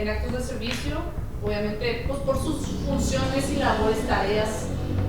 en actos de servicio, obviamente pues por sus funciones y labores, tareas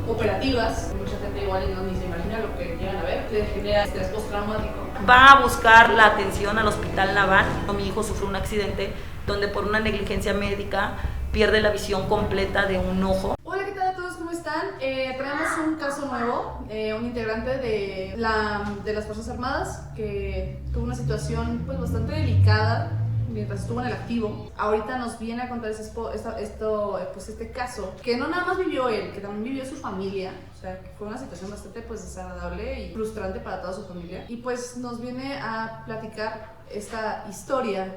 operativas. Mucha gente igual ni se imagina lo que llegan a ver, que genera estrés postraumático. Va a buscar la atención al hospital naval. Mi hijo sufrió un accidente donde por una negligencia médica pierde la visión completa de un ojo. Hola, ¿qué tal a todos? ¿Cómo están? Traemos un caso nuevo, un integrante de las Fuerzas Armadas que tuvo una situación pues bastante delicada mientras estuvo en el activo. Ahorita nos viene a contar este caso, que no nada más vivió él, que también vivió su familia. O sea, que fue una situación bastante pues desagradable y frustrante para toda su familia. Y pues nos viene a platicar esta historia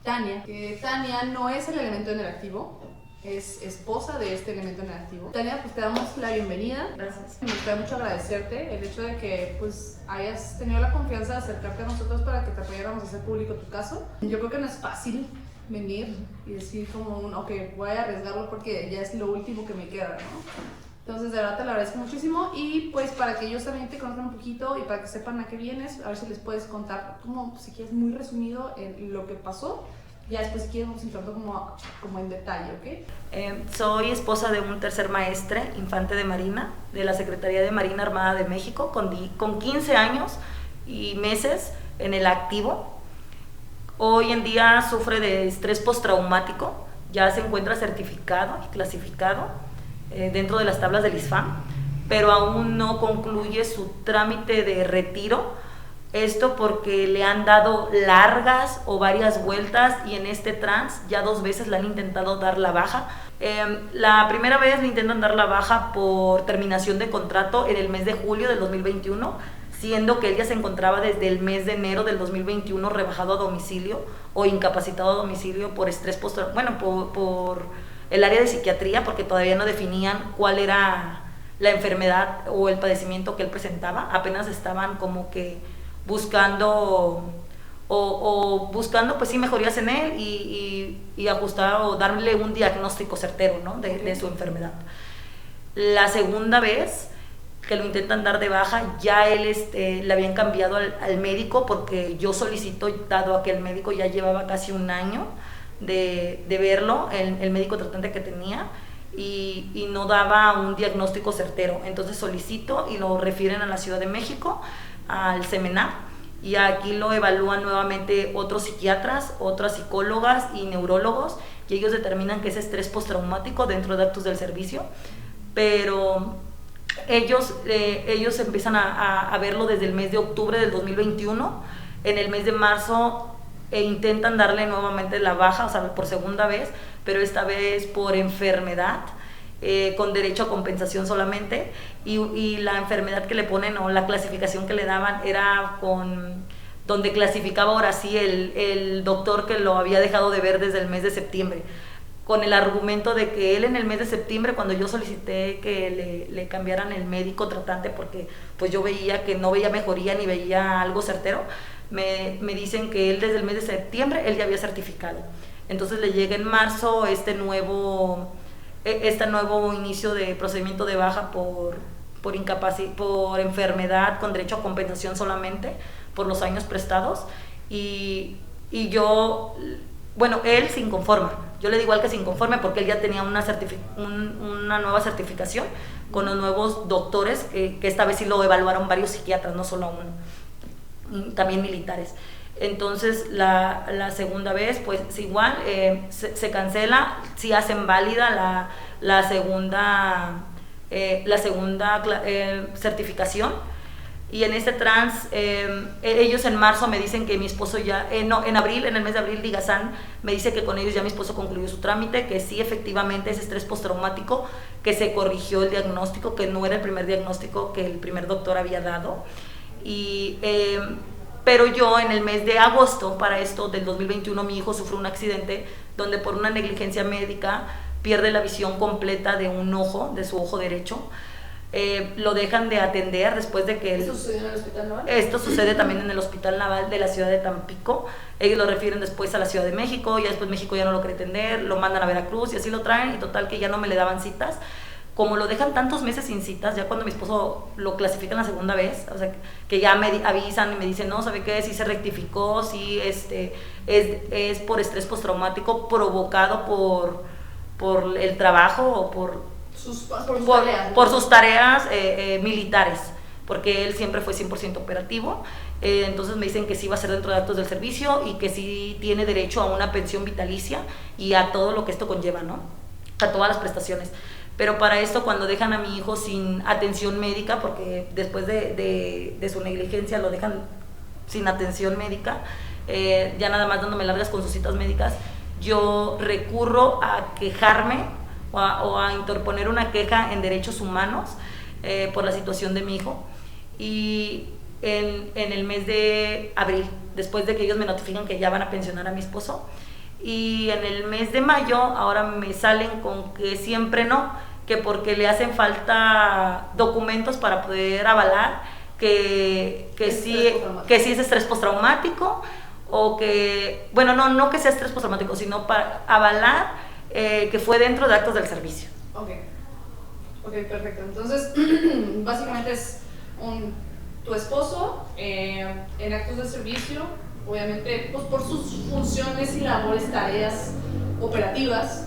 Tania, que Tania no es el elemento en el activo, es esposa de este elemento en el activo. Tania, pues te damos la bienvenida. Gracias. Me gustaría mucho agradecerte el hecho de que pues hayas tenido la confianza de acercarte a nosotros para que te apoyáramos a hacer público tu caso. Yo creo que no es fácil venir y decir como ok, voy a arriesgarlo porque ya es lo último que me queda, ¿no? Entonces de verdad te lo agradezco muchísimo y pues para que ellos también te conozcan un poquito y para que sepan a qué vienes, a ver si les puedes contar como si quieres muy resumido en lo que pasó. Ya después si quieres vamos entrando como en detalle, ¿ok? Soy esposa de un tercer maestre, infante de Marina, de la Secretaría de Marina Armada de México, con 15 años y meses en el activo. Hoy en día sufre de estrés postraumático, ya se encuentra certificado y clasificado dentro de las tablas del ISFAM, pero aún no concluye su trámite de retiro. Esto porque le han dado largas o varias vueltas y en este trance ya 2 veces le han intentado dar la baja. La primera vez le intentan dar la baja por terminación de contrato en el mes de julio del 2021, siendo que él ya se encontraba desde el mes de enero del 2021 rebajado a domicilio o incapacitado a domicilio por estrés por el área de psiquiatría, porque todavía no definían cuál era la enfermedad o el padecimiento que él presentaba. Apenas estaban como que buscando pues sí mejorías en él y ajustar o darle un diagnóstico certero, ¿no? de su enfermedad. La segunda vez que lo intentan dar de baja, ya él le habían cambiado al médico, porque yo solicito, dado a que el médico ya llevaba casi un año de verlo, el médico tratante que tenía, y no daba un diagnóstico certero. Entonces solicito y lo refieren a la Ciudad de México, al CEMENA, y aquí lo evalúan nuevamente otros psiquiatras, otras psicólogas y neurólogos, y ellos determinan que es estrés postraumático dentro de actos del servicio, pero ellos empiezan a verlo desde el mes de octubre del 2021. En el mes de marzo intentan darle nuevamente la baja, o sea, por segunda vez, pero esta vez por enfermedad, con derecho a compensación solamente, y la enfermedad que le ponen o la clasificación que le daban era donde clasificaba ahora sí el doctor que lo había dejado de ver desde el mes de septiembre, con el argumento de que él en el mes de septiembre, cuando yo solicité que le cambiaran el médico tratante, porque pues yo veía que no veía mejoría ni veía algo certero, me dicen que él desde el mes de septiembre él ya había certificado. Entonces le llega en marzo este nuevo inicio de procedimiento de baja por enfermedad con derecho a compensación solamente por los años prestados, y yo, él se inconforma. Yo le digo al que se inconforme porque él ya tenía una nueva certificación con los nuevos doctores, que esta vez sí lo evaluaron varios psiquiatras, no solo uno, también militares. Entonces la segunda vez pues igual se cancela, sí hacen válida la segunda certificación, y en este trans ellos en marzo me dicen que mi esposo ya, en el mes de abril Digazán me dice que con ellos ya mi esposo concluyó su trámite, que sí efectivamente es estrés postraumático, que se corrigió el diagnóstico, que no era el primer diagnóstico que el primer doctor había dado, pero yo en el mes de agosto para esto del 2021 mi hijo sufrió un accidente donde por una negligencia médica pierde la visión completa de un ojo, de su ojo derecho. Lo dejan de atender después de que... ¿Esto sucedió en el Hospital Naval? Esto sucede también en el Hospital Naval de la ciudad de Tampico. Ellos lo refieren después a la Ciudad de México, ya después México ya no lo quiere atender, lo mandan a Veracruz y así lo traen, y total que ya no me le daban citas. como lo dejan tantos meses sin citas, ya cuando mi esposo lo clasifica la segunda vez, o sea, que ya me avisan y me dicen, no, ¿sabe qué? Sí se rectificó, sí, es por estrés postraumático provocado por el trabajo o por sus tareas militares, porque él siempre fue 100% operativo. Entonces me dicen que sí va a ser dentro de actos del servicio y que sí tiene derecho a una pensión vitalicia y a todo lo que esto conlleva, ¿no? A todas las prestaciones. Pero para esto, cuando dejan a mi hijo sin atención médica, porque después de su negligencia lo dejan sin atención médica, ya nada más dándome largas con sus citas médicas, yo recurro a quejarme o a interponer una queja en derechos humanos por la situación de mi hijo. Y en el mes de abril, después de que ellos me notifican que ya van a pensionar a mi esposo, y en el mes de mayo ahora me salen con que siempre no, que porque le hacen falta documentos para poder avalar que sí es estrés postraumático, o que, bueno, no que sea estrés postraumático, sino para avalar que fue dentro de actos del servicio. Ok, perfecto. Entonces, básicamente es tu esposo en actos de servicio, obviamente pues por sus funciones y labores, tareas operativas,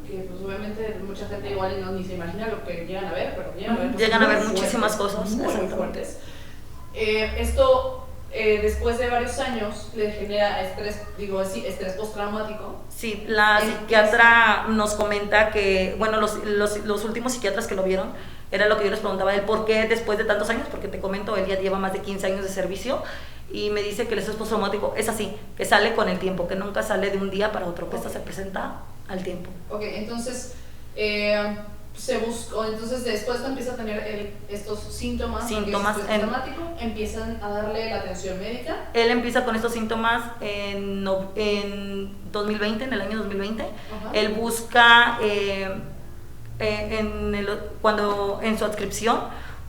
que pues obviamente mucha gente igual ni se imagina lo que llegan a ver, pero llegan a ver muchísimas cosas muy fuertes. Esto después de varios años le genera estrés postraumático. Sí, la psiquiatra nos comenta que, bueno, los últimos psiquiatras que lo vieron, era lo que yo les preguntaba de él, ¿por qué después de tantos años? Porque te comento, él ya lleva más de 15 años de servicio, y me dice que el estrés postraumático es así, que sale con el tiempo, que nunca sale de un día para otro, que esto se presenta al tiempo. Ok, entonces se buscó, entonces después que empieza a tener estos síntomas postraumático, empiezan a darle la atención médica. Él empieza con estos síntomas en 2020, en el año 2020. Ajá. Él busca cuando en su adscripción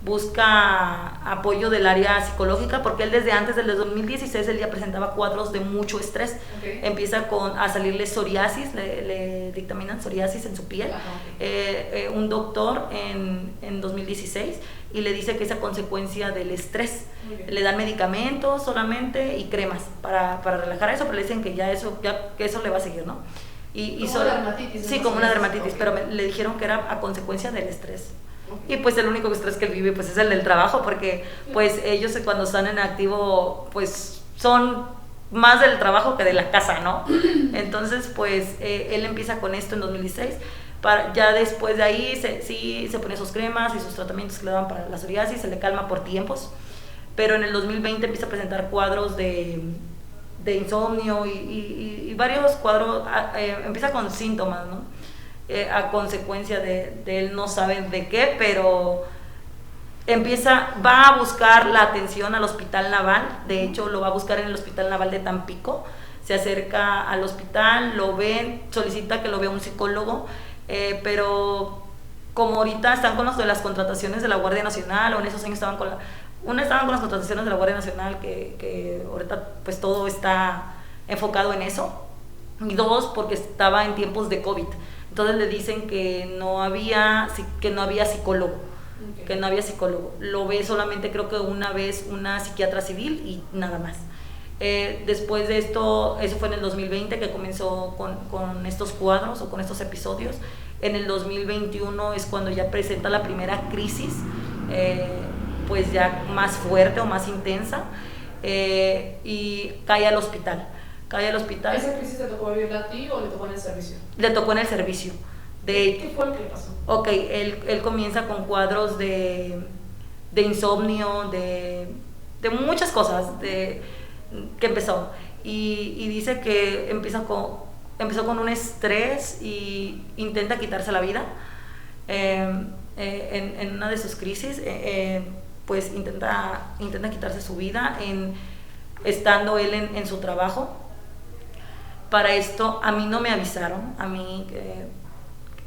busca apoyo del área psicológica, porque él desde antes del 2016 él ya presentaba cuadros de mucho estrés. Okay. Empieza a salirle psoriasis, le dictaminan psoriasis en su piel. Ajá, okay. Un doctor en 2016, y le dice que es a consecuencia del estrés. Okay. Le dan medicamentos solamente y cremas para relajar eso, pero le dicen que que eso le va a seguir, ¿no? Como una dermatitis. Sí, como una dermatitis, okay. Pero le dijeron que era a consecuencia del estrés. Okay. Y pues el único estrés que él vive pues es el del trabajo, porque pues ellos cuando están en activo pues son más del trabajo que de la casa, ¿no? Entonces pues él empieza con esto en 2016. Ya después de ahí se pone sus cremas y sus tratamientos que le dan para la psoriasis, se le calma por tiempos, pero en el 2020 empieza a presentar cuadros de insomnio y varios cuadros, empieza con síntomas, ¿no? A consecuencia de él no saben de qué, pero va a buscar la atención al Hospital Naval. De hecho lo va a buscar en el Hospital Naval de Tampico, se acerca al hospital, lo ven, solicita que lo vea un psicólogo, pero como ahorita están con los de las contrataciones de la Guardia Nacional, o en esos años estaban con las contrataciones de la Guardia Nacional, que ahorita pues todo está enfocado en eso, y dos, porque estaba en tiempos de COVID. Entonces le dicen que no había psicólogo, okay. Que no había psicólogo. Lo ve solamente, creo que una vez, una psiquiatra civil y nada más. Después de esto, eso fue en el 2020 que comenzó con estos cuadros o con estos episodios. En el 2021 es cuando ya presenta la primera crisis, pues ya más fuerte o más intensa, y cae al hospital. ¿Esa crisis te tocó vivir a ti o le tocó en el servicio? Le tocó en el servicio. ¿Qué fue lo que le pasó? Ok, él comienza con cuadros de insomnio, de muchas cosas que empezó. Y dice que empezó con un estrés y intenta quitarse la vida. En una de sus crisis, pues intenta quitarse su vida estando él en su trabajo. Para esto a mí no me avisaron,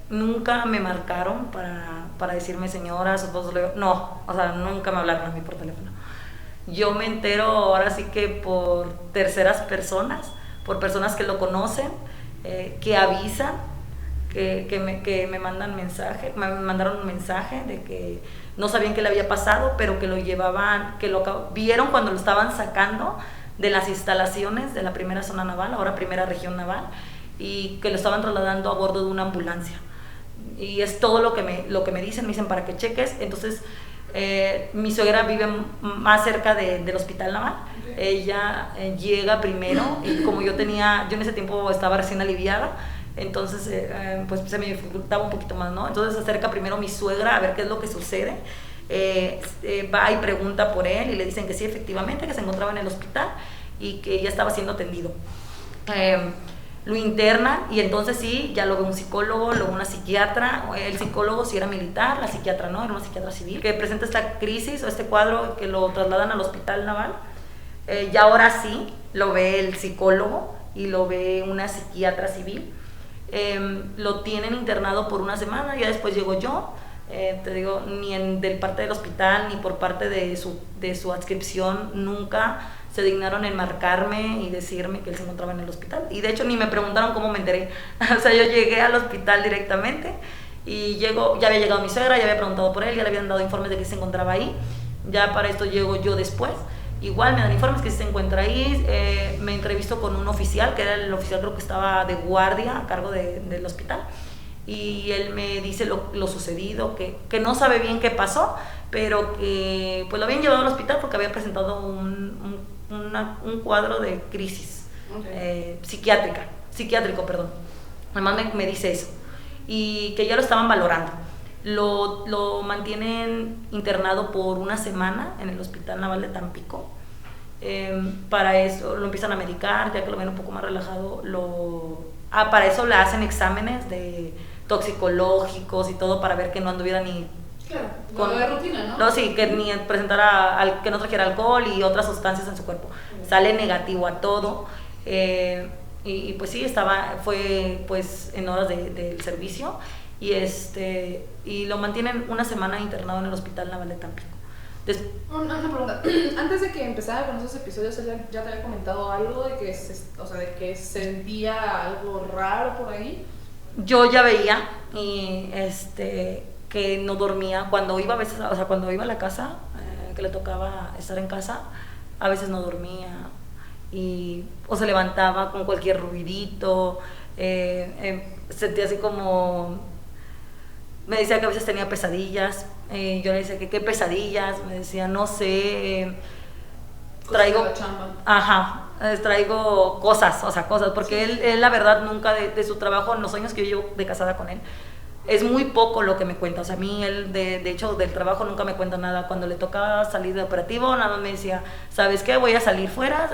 nunca me marcaron para decirme, señora, su esposo no, o sea, nunca me hablaron a mí por teléfono. Yo me entero ahora sí que por terceras personas, por personas que lo conocen, que avisan, que me mandaron un mensaje de que no sabían qué le había pasado, pero que lo llevaban, que lo vieron cuando lo estaban sacando de las instalaciones de la primera zona naval, ahora primera región naval, y que lo estaban trasladando a bordo de una ambulancia. Y es todo lo que me dicen para que cheques. Entonces mi suegra vive más cerca del hospital naval. Ella llega primero, y como yo en ese tiempo estaba recién aliviada, entonces pues se me dificultaba un poquito más, ¿no? Entonces se acerca primero mi suegra a ver qué es lo que sucede. Va y pregunta por él y le dicen que sí, efectivamente, que se encontraba en el hospital y que ya estaba siendo atendido. Lo internan y entonces sí, ya lo ve un psicólogo, luego una psiquiatra. El psicólogo sí era militar, la psiquiatra no, era una psiquiatra civil, que presenta esta crisis o este cuadro, que lo trasladan al hospital naval. Y ahora sí lo ve el psicólogo y lo ve una psiquiatra civil. Lo tienen internado por una semana, ya después llego yo. Te digo, ni del parte del hospital ni por parte de su adscripción nunca se dignaron en marcarme y decirme que él se encontraba en el hospital, y de hecho ni me preguntaron cómo me enteré. O sea, yo llegué al hospital directamente y ya había llegado mi suegra, ya había preguntado por él, ya le habían dado informes de que se encontraba ahí. Ya para esto llego yo después, igual me dan informes que se encuentra ahí. Me entrevisto con un oficial, que era el oficial, creo que estaba de guardia a cargo del hospital, y él me dice lo sucedido, que no sabe bien qué pasó, pero que pues lo habían llevado al hospital porque había presentado un cuadro de crisis psiquiátrico, perdón. Además me dice eso, y que ya lo estaban valorando. Lo mantienen internado por una semana en el Hospital Naval de Tampico. Para eso lo empiezan a medicar, ya que lo ven un poco más relajado. Para eso le hacen exámenes de toxicológicos y todo, para ver que no anduviera ni... Claro, con la rutina, ¿no? No, sí, que ni presentara, que no trajera alcohol y otras sustancias en su cuerpo. Sale negativo a todo. Y pues sí, fue pues en horas del servicio, y lo mantienen una semana internado en el Hospital Naval de Tampico. Una pregunta, antes de que empezara con esos episodios, ¿ya te había comentado algo de de que sentía algo raro por ahí? Yo ya veía que no dormía cuando iba a veces, o sea, cuando iba a la casa, que le tocaba estar en casa, a veces no dormía, o se levantaba con cualquier ruidito. Sentía así como, me decía que a veces tenía pesadillas. Yo le decía que qué pesadillas, me decía no sé, traigo cosas, porque sí. Él la verdad nunca de su trabajo, en los años que yo llevo de casada con él, es muy poco lo que me cuenta. O sea, a mí él de hecho del trabajo nunca me cuenta nada. Cuando le tocaba salir de operativo, nada más me decía, ¿sabes qué? Voy a salir fuera,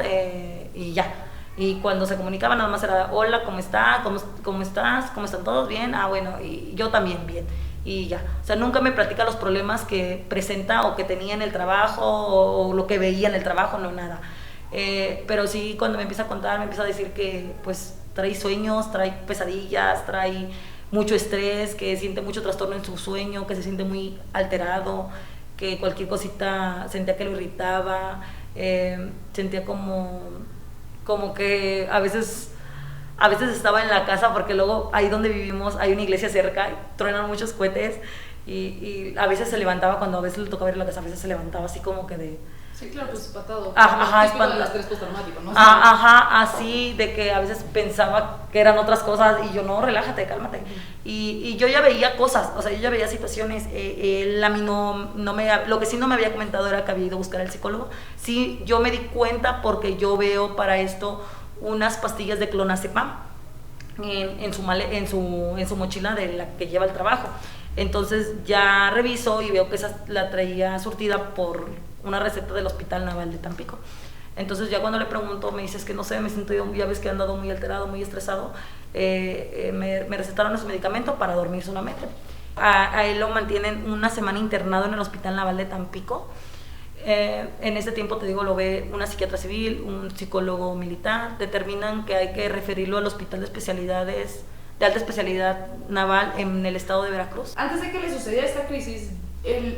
y ya. Y cuando se comunicaba nada más era, hola, ¿cómo está? ¿Cómo estás? ¿Cómo están todos? Bien. Bueno, y yo también bien. Y ya. O sea, nunca me platica los problemas que presenta o que tenía en el trabajo, o lo que veía en el trabajo, no, nada. Pero sí, cuando me empieza a contar, me empieza a decir que pues trae sueños, trae pesadillas, trae mucho estrés, que siente mucho trastorno en su sueño, que se siente muy alterado, que cualquier cosita sentía que lo irritaba. Sentía como que a veces estaba en la casa, porque luego ahí donde vivimos hay una iglesia cerca, truenan muchos cohetes, y a veces se levantaba, cuando a veces le tocaba ir a la casa, a veces se levantaba así como que de... Sí, claro, pues espantado. Espantado. Del estrés postraumático, ¿no? Así de que a veces pensaba que eran otras cosas, y yo, no, relájate, cálmate. Y yo ya veía cosas, o sea, yo ya veía situaciones. Él a mí lo que sí no me había comentado era que había ido a buscar al psicólogo. Sí, yo me di cuenta porque yo veo para esto unas pastillas de clonazepam en su mochila de la que lleva el trabajo. Entonces ya reviso y veo que esa la traía surtida por una receta del Hospital Naval de Tampico. Entonces ya cuando le pregunto, me dice, es que no sé, me siento yo, ya ves que he andado muy alterado, muy estresado. Me recetaron ese medicamento para dormir solamente. A él lo mantienen una semana internado en el Hospital Naval de Tampico. En ese tiempo, te digo, lo ve una psiquiatra civil, un psicólogo militar. Determinan que hay que referirlo al Hospital de Especialidades de alta especialidad naval en el estado de Veracruz. Antes de que le sucediera esta crisis,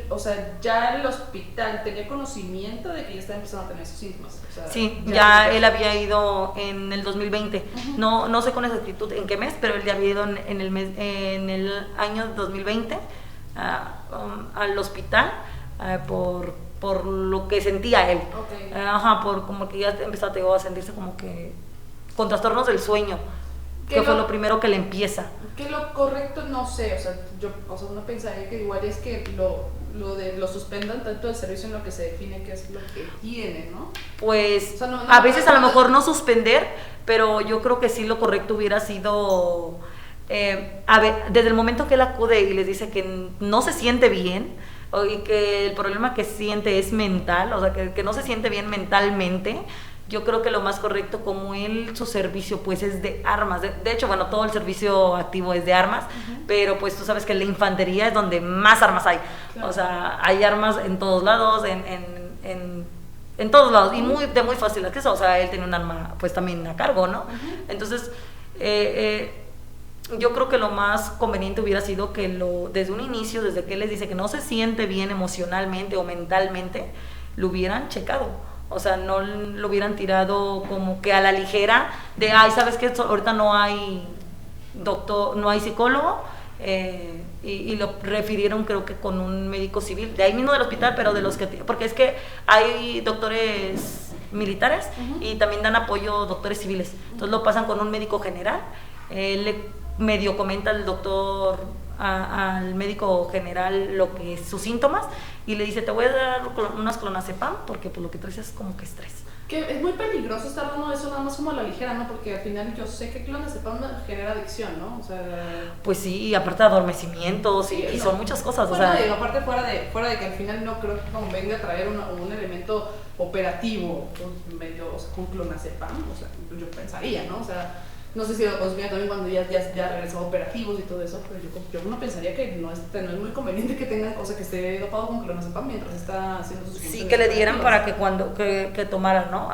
o sea, ya el hospital tenía conocimiento de que ya estaba empezando a tener esos síntomas. O sea, Sí, ya él había ido en el 2020. No sé con exactitud en qué mes, pero él ya había ido en el año 2020 al hospital por lo que sentía él. Okay. Por como que ya empezó a sentirse como que con trastornos del sueño, que fue lo primero que le empieza. Que lo correcto no sé, uno pensaría que igual es que lo suspendan tanto del servicio en lo que se define qué es lo que tiene, ¿no? Pues o sea, no, a veces a lo mejor no suspender, pero yo creo que sí lo correcto hubiera sido, desde el momento que él acude y les dice que no se siente bien, y que el problema que siente es mental, o sea, que no se siente bien mentalmente. Yo creo que lo más correcto, como su servicio pues es de armas, de hecho, bueno, todo el servicio activo es de armas, pero pues tú sabes que la infantería es donde más armas hay, claro. O sea, hay armas en todos lados, en todos lados, y de muy fácil acceso, o sea, él tiene un arma pues también a cargo, ¿no? Entonces, yo creo que lo más conveniente hubiera sido que desde un inicio, desde que él les dice que no se siente bien emocionalmente o mentalmente, lo hubieran checado. O sea, no lo hubieran tirado como que a la ligera de, ¿sabes qué? Ahorita no hay doctor, no hay psicólogo, y lo refirieron creo que con un médico civil, de ahí mismo del hospital, pero de los que... Porque es que hay doctores militares y también dan apoyo doctores civiles. Entonces lo pasan con un médico general, le medio comenta al doctor, al médico general sus síntomas, y le dice, te voy a dar unas clonazepam porque pues lo que traes es como que estrés. Que es muy peligroso estar dando eso nada más como a la ligera, ¿no? Porque al final yo sé que clonazepam genera adicción, ¿no? O sea... Pues sí, y aparte de adormecimientos, y son muchas cosas. Bueno, o sea, y aparte fuera de que al final no creo que convenga traer un elemento operativo medio, o sea, con clonazepam, o sea, yo pensaría, ¿no? O sea... No sé si lo consumía también cuando ya regresaba a operativos y todo eso, pero yo uno pensaría que no es muy conveniente que tenga, o sea, que esté dopado con clonazepam mientras está haciendo sus funciones. Sí, que le dieran para que que tomara, ¿no?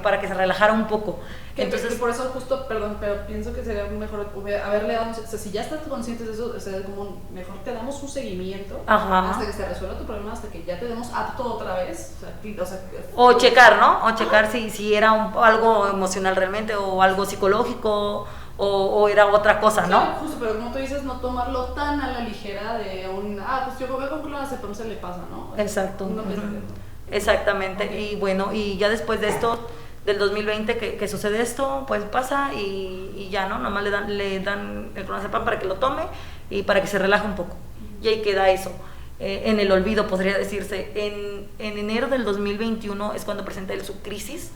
Para que se relajara un poco. Entonces, por eso justo, perdón, pero pienso que sería mejor haberle dado, o sea, si ya estás consciente de eso, o sea, como mejor te damos un seguimiento hasta que se resuelva tu problema, hasta que ya te demos apto otra vez. O checar, ¿no? O checar si era algo emocional realmente o algo psicológico. O era otra cosa, ¿no? Claro, justo, pero como tú dices, no tomarlo tan a la ligera de pues yo veo con clonazepam se le pasa, ¿no? Exacto. Exactamente. Okay. Y bueno, y ya después de esto, del 2020 que sucede esto, pues pasa y ya, ¿no? Nomás le dan el clonazepam para que lo tome y para que se relaje un poco. Y ahí queda eso. En el olvido, podría decirse. En enero del 2021 es cuando presenta él su crisis.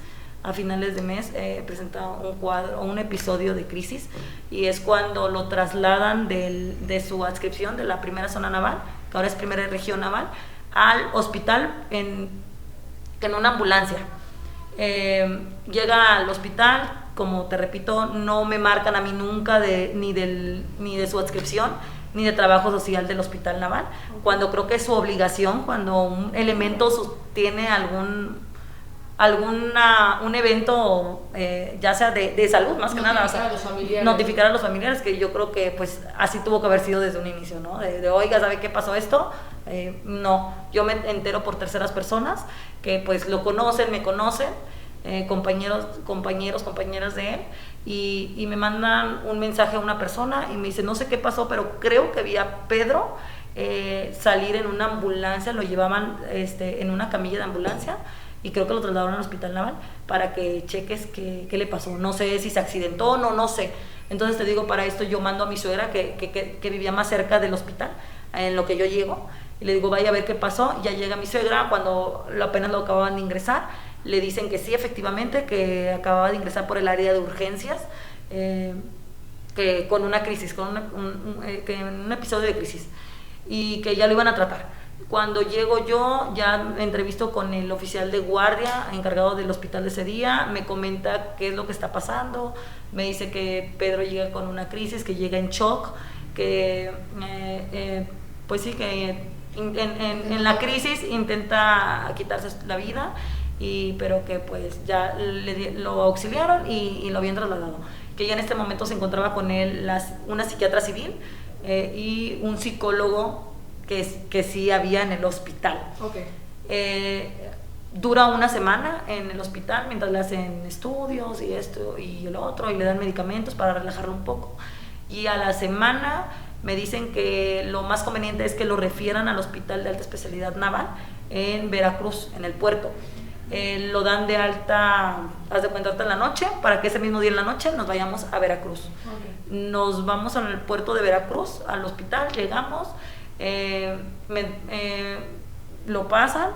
A finales de mes presenta un episodio de crisis, y es cuando lo trasladan de su adscripción de la primera zona naval, que ahora es primera región naval, al hospital en una ambulancia. Llega al hospital, como te repito, no me marcan a mí nunca ni de su adscripción ni de trabajo social del hospital naval, cuando creo que es su obligación, cuando un elemento tiene un evento, ya sea de salud, más que nada, o sea, notificar a los familiares, que yo creo que pues así tuvo que haber sido desde un inicio, ¿no? Oiga, ¿sabe qué pasó esto? No, yo me entero por terceras personas que pues lo conocen, me conocen, compañeros, compañeras de él, y me mandan un mensaje a una persona y me dice, no sé qué pasó, pero creo que vi a Pedro salir en una ambulancia, lo llevaban en una camilla de ambulancia, y creo que lo trasladaron al hospital naval para que cheques qué le pasó. No sé si se accidentó, no sé. Entonces te digo, para esto yo mando a mi suegra que vivía más cerca del hospital, en lo que yo llego, y le digo, vaya a ver qué pasó. Y ya llega mi suegra, cuando apenas lo acababan de ingresar, le dicen que sí, efectivamente, que acababa de ingresar por el área de urgencias, que con una crisis, que en un episodio de crisis, y que ya lo iban a tratar. Cuando llego yo, ya me entrevisto con el oficial de guardia encargado del hospital de ese día, me comenta qué es lo que está pasando, me dice que Pedro llega con una crisis, que llega en shock, que pues sí, que en la crisis intenta quitarse la vida, pero que pues ya lo auxiliaron y lo habían trasladado, que ya en este momento se encontraba con él una psiquiatra civil y un psicólogo que sí había en el hospital. Okay. Dura una semana en el hospital mientras le hacen estudios y esto y el otro y le dan medicamentos para relajarlo un poco, y a la semana me dicen que lo más conveniente es que lo refieran al hospital de alta especialidad naval en Veracruz, en el puerto. Lo dan de alta, haz de cuenta, hasta en la noche, para que ese mismo día en la noche nos vayamos a Veracruz. Okay. Nos vamos al puerto de Veracruz, al hospital, llegamos, lo pasan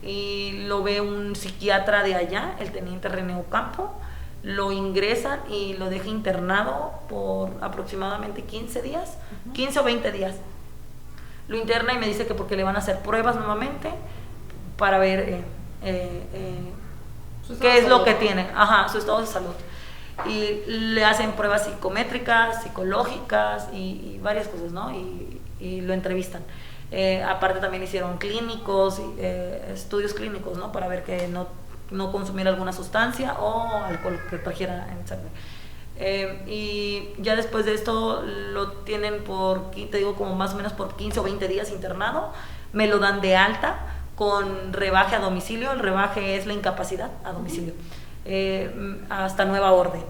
y lo ve un psiquiatra de allá, el teniente René Ocampo, lo ingresan y lo deja internado por aproximadamente 15 días, 15 o 20 días. Lo interna y me dice que porque le van a hacer pruebas nuevamente para ver qué es lo que tiene, su estado de salud. Y le hacen pruebas psicométricas, psicológicas y varias cosas, ¿no? Y lo entrevistan. Aparte también hicieron clínicos, estudios clínicos, ¿no? Para ver que no consumiera alguna sustancia o alcohol que trajera en sangre. Y ya después de esto lo tienen te digo, como más o menos por 15 o 20 días internado. Me lo dan de alta con rebaje a domicilio. El rebaje es la incapacidad a domicilio, hasta nueva orden.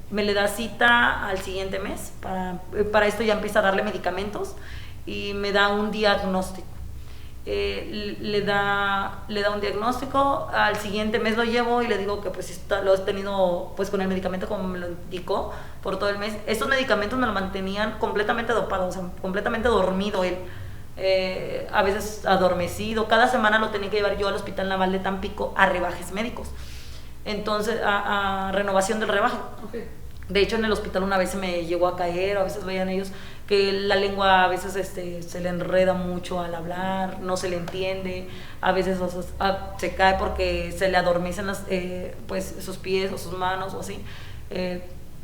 Me le da cita al siguiente mes. Para esto ya empieza a darle medicamentos y me da un diagnóstico. Le da un diagnóstico. Al siguiente mes lo llevo y le digo que pues lo he tenido pues con el medicamento como me lo indicó por todo el mes. Estos medicamentos me lo mantenían completamente dopado, o sea, completamente dormido él. A veces adormecido. Cada semana lo tenía que llevar yo al Hospital Naval de Tampico a rebajes médicos, entonces a renovación del rebaje. Okay. De hecho en el hospital una vez se me llegó a caer, a veces veían ellos que la lengua a veces se le enreda mucho al hablar, no se le entiende, a veces se cae porque se le adormecen pues sus pies o sus manos o así,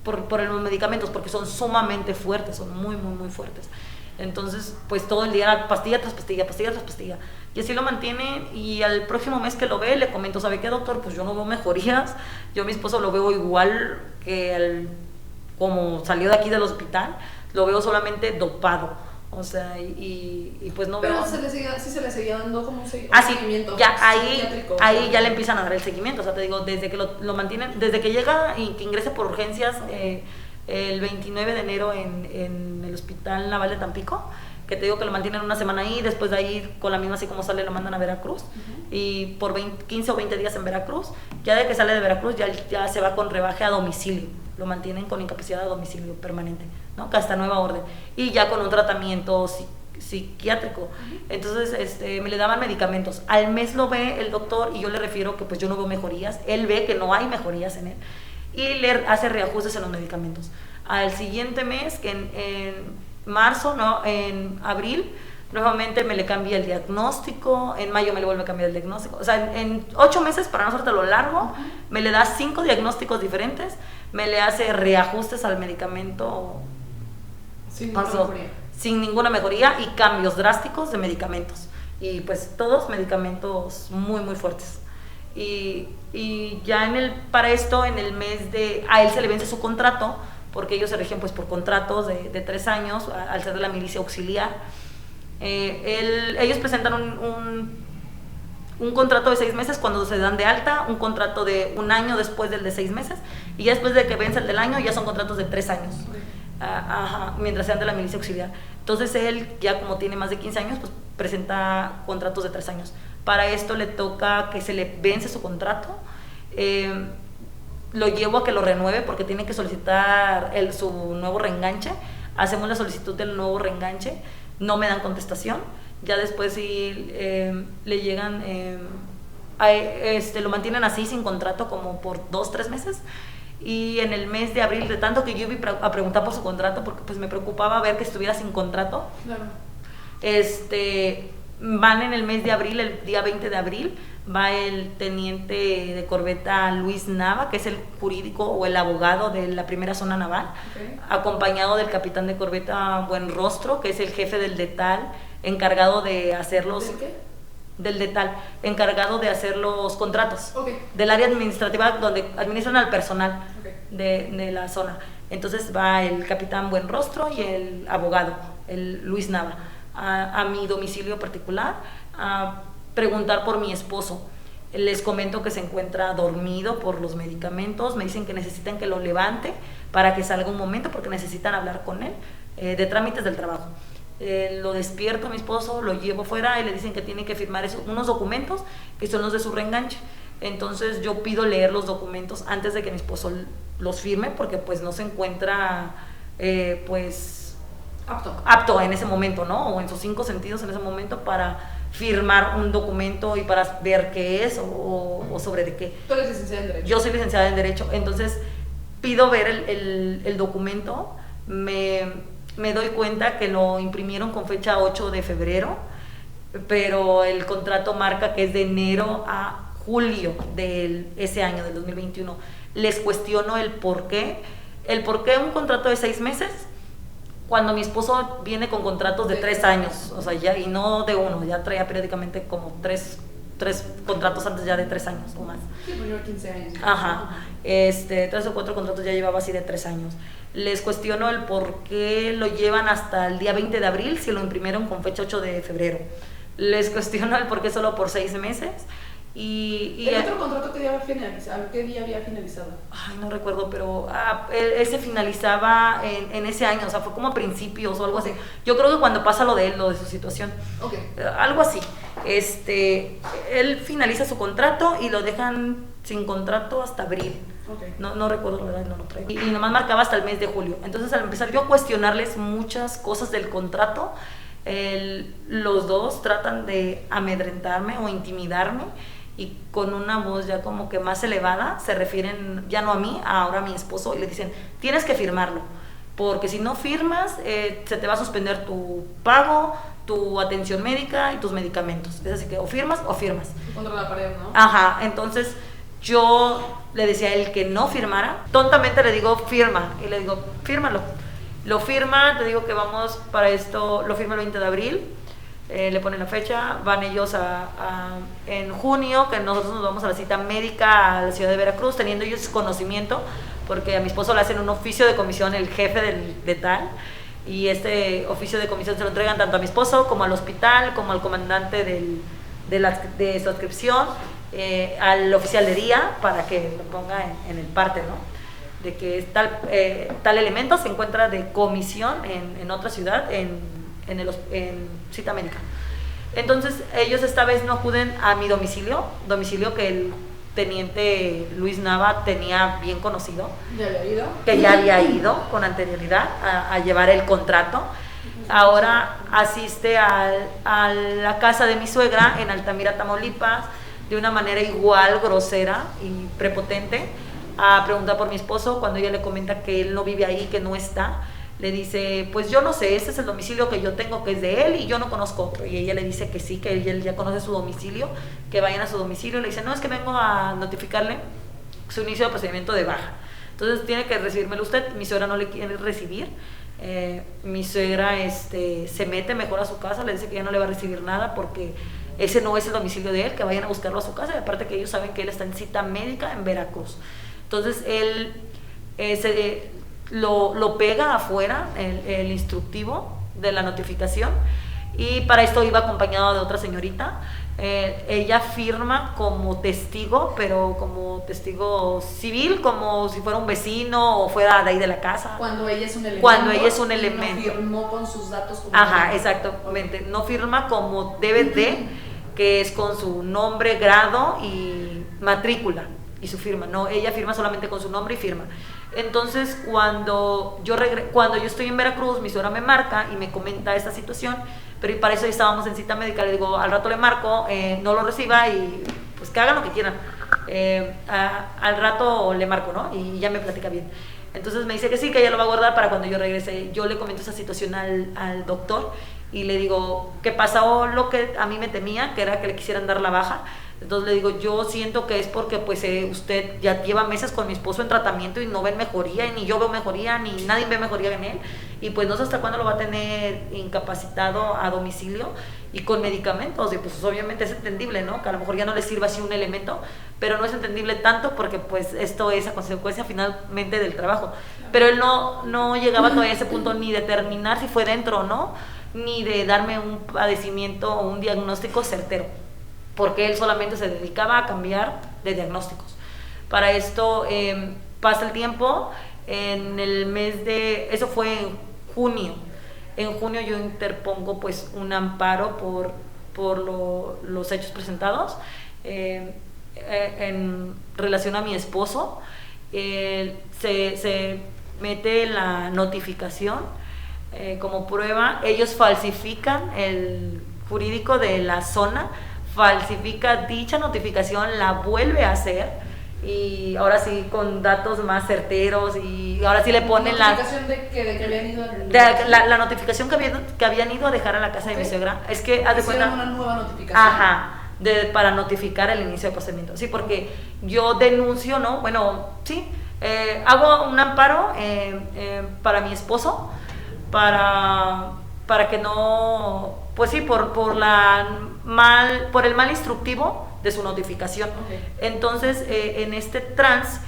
por los medicamentos, porque son sumamente fuertes, son muy muy muy fuertes. Entonces, pues todo el día pastilla tras pastilla, pastilla tras pastilla. Y así lo mantienen, y al próximo mes que lo ve, le comento, ¿sabe qué, doctor? Pues yo no veo mejorías. Yo a mi esposo lo veo igual que como salió de aquí del hospital, lo veo solamente dopado. O sea, y pues no pero veo... Pero sí se le seguía dando como un seguimiento. Ya, ahí ya le empiezan a dar el seguimiento. O sea, te digo, desde que lo mantienen, desde que llega y que ingrese por urgencias... el 29 de enero en el Hospital Naval de Tampico, que te digo que lo mantienen una semana ahí, después de ahí con la misma así como sale lo mandan a Veracruz, y por 15 o 20 días en Veracruz. Ya de que sale de Veracruz ya se va con rebaje a domicilio, lo mantienen con incapacidad a domicilio permanente, ¿no? Que hasta nueva orden, y ya con un tratamiento psiquiátrico. Entonces me le daban medicamentos. Al mes lo ve el doctor y yo le refiero que pues yo no veo mejorías, él ve que no hay mejorías en él y le hace reajustes en los medicamentos. Al siguiente mes, que en marzo, no, en abril, nuevamente me le cambia el diagnóstico, en mayo me le vuelve a cambiar el diagnóstico. O sea, en 8 meses, para no hacerte lo largo, me le da 5 diagnósticos diferentes, me le hace reajustes al medicamento sin ninguna mejoría y cambios drásticos de medicamentos. Y pues todos medicamentos muy, muy fuertes. Y ya para esto, en el mes a él se le vence su contrato, porque ellos se rigen pues por contratos de 3 años, al ser de la milicia auxiliar. Ellos presentan un contrato de 6 meses cuando se dan de alta, un contrato de 1 año después del de 6 meses, y ya después de que vence el del año ya son contratos de 3 años, mientras sean de la milicia auxiliar. Entonces él, ya como tiene más de 15 años, pues presenta contratos de 3 años. Para esto le toca que se le vence su contrato, lo llevo a que lo renueve porque tiene que solicitar su nuevo reenganche. Hacemos la solicitud del nuevo reenganche, no me dan contestación. Ya después sí le llegan, lo mantienen así sin contrato como por 2-3 meses. Y en el mes de abril, de tanto que yo iba a preguntar por su contrato, porque pues me preocupaba ver que estuviera sin contrato, claro. Van en el mes de abril, el día 20 de abril, va el teniente de corbeta Luis Nava, que es el jurídico o el abogado de la primera zona naval, acompañado del capitán de corbeta Buenrostro, que es el jefe del DETAL, encargado de hacer los... ¿Del qué? Del DETAL, encargado de hacer los contratos, del área administrativa donde administran al personal de la zona. Entonces va el capitán Buenrostro y el abogado, el Luis Nava. a mi domicilio particular a preguntar por mi esposo. Les comento que se encuentra dormido por los medicamentos, me dicen que necesitan que lo levante para que salga un momento porque necesitan hablar con él de trámites del trabajo. Lo despierto a mi esposo, lo llevo fuera y le dicen que tiene que firmar unos documentos que son los de su reenganche. Entonces yo pido leer los documentos antes de que mi esposo los firme porque pues no se encuentra pues apto en ese momento, ¿no? O en sus 5 sentidos en ese momento para firmar un documento y para ver qué es o sobre de qué. ¿Tú eres licenciada en Derecho? Yo soy licenciada en Derecho, entonces pido ver el documento, me doy cuenta que lo imprimieron con fecha 8 de febrero, pero el contrato marca que es de enero a julio de ese año, del 2021. Les cuestiono el por qué un contrato de 6 meses, cuando mi esposo viene con contratos de 3 años, o sea, ya, y no de uno, ya traía periódicamente como tres contratos antes ya de 3 años o más. Sí, pues lleva 15 años. Ajá, 3 o 4 contratos ya llevaba así de 3 años. Les cuestiono el por qué lo llevan hasta el día 20 de abril si lo imprimieron con fecha 8 de febrero. Les cuestiono el por qué solo por 6 meses. ¿El otro contrato qué día había finalizado? Ay, no recuerdo, pero él se finalizaba en ese año, o sea, fue como a principios o algo así. Yo creo que cuando pasa lo de su situación, algo así. Él finaliza su contrato y lo dejan sin contrato hasta abril. No recuerdo, la verdad, no lo traigo. Y nomás marcaba hasta el mes de julio. Entonces, al empezar yo a cuestionarles muchas cosas del contrato, los dos tratan de amedrentarme o intimidarme. Y con una voz ya como que más elevada se refieren ya no a mí, ahora a mi esposo, y le dicen, tienes que firmarlo, porque si no firmas se te va a suspender tu pago, tu atención médica y tus medicamentos. Es así que o firmas o firmas. Contra la pared, ¿no? Ajá, entonces yo le decía a él que no firmara, tontamente le digo firma, y le digo fírmalo. Lo firma, te digo que vamos para esto, lo firma el 20 de abril. Le ponen la fecha, van ellos en junio, que nosotros nos vamos a la cita médica a la ciudad de Veracruz, teniendo ellos conocimiento, porque a mi esposo le hacen un oficio de comisión, el jefe de tal, y este oficio de comisión se lo entregan tanto a mi esposo como al hospital, como al comandante de su adscripción, al oficial de día, para que lo ponga en el parte, ¿no? De que tal elemento se encuentra de comisión en otra ciudad, en cita médica. Entonces ellos esta vez no acuden a mi domicilio que el teniente Luis Nava tenía bien conocido. ¿Ya había ido? Que ya había ido con anterioridad a llevar el contrato. Ahora asiste a la casa de mi suegra en Altamira, Tamaulipas, de una manera igual grosera y prepotente, a preguntar por mi esposo. Cuando ella le comenta que él no vive ahí, que no está, le dice, pues yo no sé, este es el domicilio que yo tengo, que es de él, y yo no conozco otro. Y ella le dice que sí, que él ya conoce su domicilio, que vayan a su domicilio. Le dice, no, es que vengo a notificarle su inicio de procedimiento de baja. Entonces tiene que recibírmelo usted. Mi suegra no le quiere recibir. Mi suegra se mete mejor a su casa, le dice que ya no le va a recibir nada porque ese no es el domicilio de él, que vayan a buscarlo a su casa. Y aparte que ellos saben que él está en cita médica en Veracruz. Entonces él lo pega afuera el instructivo de la notificación, y para esto iba acompañado de otra señorita. Ella firma como testigo, pero como testigo civil, como si fuera un vecino o fuera de ahí de la casa. Cuando ella es un elemento. Cuando ella es un elemento. No firmó con sus datos. Como ajá, exactamente. No firma como debe de, que es con su nombre, grado y matrícula y su firma. No, ella firma solamente con su nombre y firma. Entonces, cuando yo estoy en Veracruz, mi suegra me marca y me comenta esta situación, pero para eso ya estábamos en cita médica. Le digo, al rato le marco, no lo reciba y pues que hagan lo que quieran. Al rato le marco, ¿no? Y ya me platica bien. Entonces me dice que sí, que ella lo va a guardar para cuando yo regrese. Yo le comento esa situación al doctor y le digo que pasó lo que a mí me temía, que era que le quisieran dar la baja. Entonces le digo, yo siento que es porque pues usted ya lleva meses con mi esposo en tratamiento y no ven mejoría, y ni yo veo mejoría, ni nadie ve mejoría en él, y pues no sé hasta cuándo lo va a tener incapacitado a domicilio y con medicamentos. Y pues obviamente es entendible, ¿no? Que a lo mejor ya no le sirva así un elemento, pero no es entendible tanto porque pues esto es a consecuencia finalmente del trabajo. Pero él no llegaba todavía a ese punto ni de determinar si fue dentro o no, ni de darme un padecimiento o un diagnóstico certero, porque él solamente se dedicaba a cambiar de diagnósticos. Para esto pasa el tiempo, en el mes de, eso fue en junio yo interpongo pues un amparo por los hechos presentados en relación a mi esposo. Se mete la notificación como prueba, ellos falsifican el jurídico de la zona, falsifica dicha notificación, la vuelve a hacer, y ahora sí con datos más certeros, y ahora sí le ponen la notificación de que habían ido la notificación que habían ido a dejar a la casa de mi suegra. Es que haz de cuenta, una nueva notificación. Ajá, para notificar el inicio del procedimiento. Sí, porque yo denuncio, ¿no? Bueno, sí, hago un amparo para mi esposo, para que no, pues sí, por el mal instructivo de su notificación. Okay. Entonces, en este trans,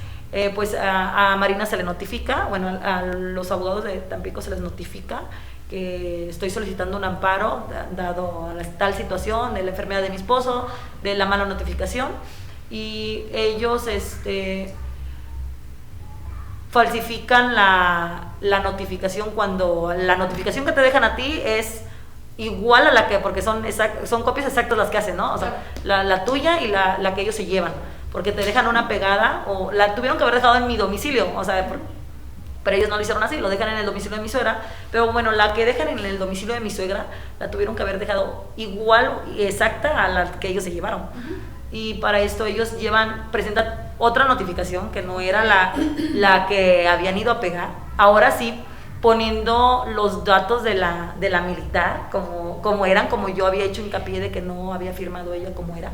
pues a Marina se le notifica, bueno, a los abogados de Tampico se les notifica que estoy solicitando un amparo dado a tal situación de la enfermedad de mi esposo, de la mala notificación, y ellos falsifican la notificación, cuando la notificación que te dejan a ti es igual a la que, porque son copias exactas las que hacen, ¿no? O sea, la tuya y la que ellos se llevan, porque te dejan una pegada, o la tuvieron que haber dejado en mi domicilio, o sea, pero ellos no lo hicieron así, lo dejan en el domicilio de mi suegra. Pero bueno, la que dejan en el domicilio de mi suegra la tuvieron que haber dejado igual y exacta a la que ellos se llevaron. Y para esto ellos presentan otra notificación que no era la que habían ido a pegar, ahora sí poniendo los datos de la militar como eran, como yo había hecho hincapié de que no había firmado ella como era,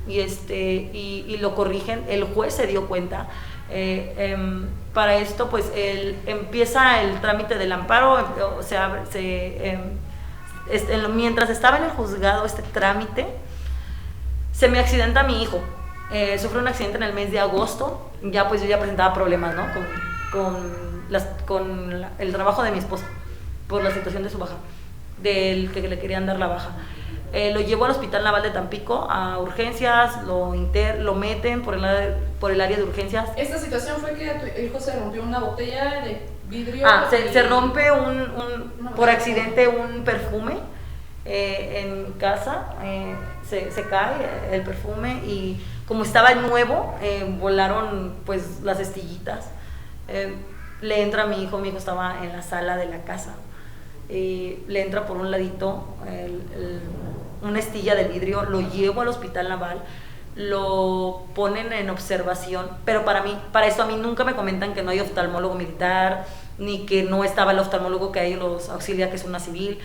y lo corrigen. El juez se dio cuenta. Para esto pues empieza el trámite del amparo, mientras estaba en el juzgado este trámite, se me accidenta mi hijo. Sufre un accidente en el mes de agosto. Ya pues yo ya presentaba problemas, ¿no? con el trabajo de mi esposo, por la situación de su baja, del que le querían dar la baja. Lo llevo al Hospital Naval de Tampico a urgencias, lo meten por el área de urgencias. ¿Esta situación fue que a tu hijo se rompió una botella de vidrio? Se rompe por accidente un perfume en casa, se cae el perfume, y como estaba nuevo, volaron pues las estillitas. Le entra a mi hijo estaba en la sala de la casa, le entra por un ladito una estilla de vidrio, lo llevo al Hospital Naval, lo ponen en observación, pero para esto a mí nunca me comentan que no hay oftalmólogo militar, ni que no estaba el oftalmólogo que hay los auxilia, que es una civil.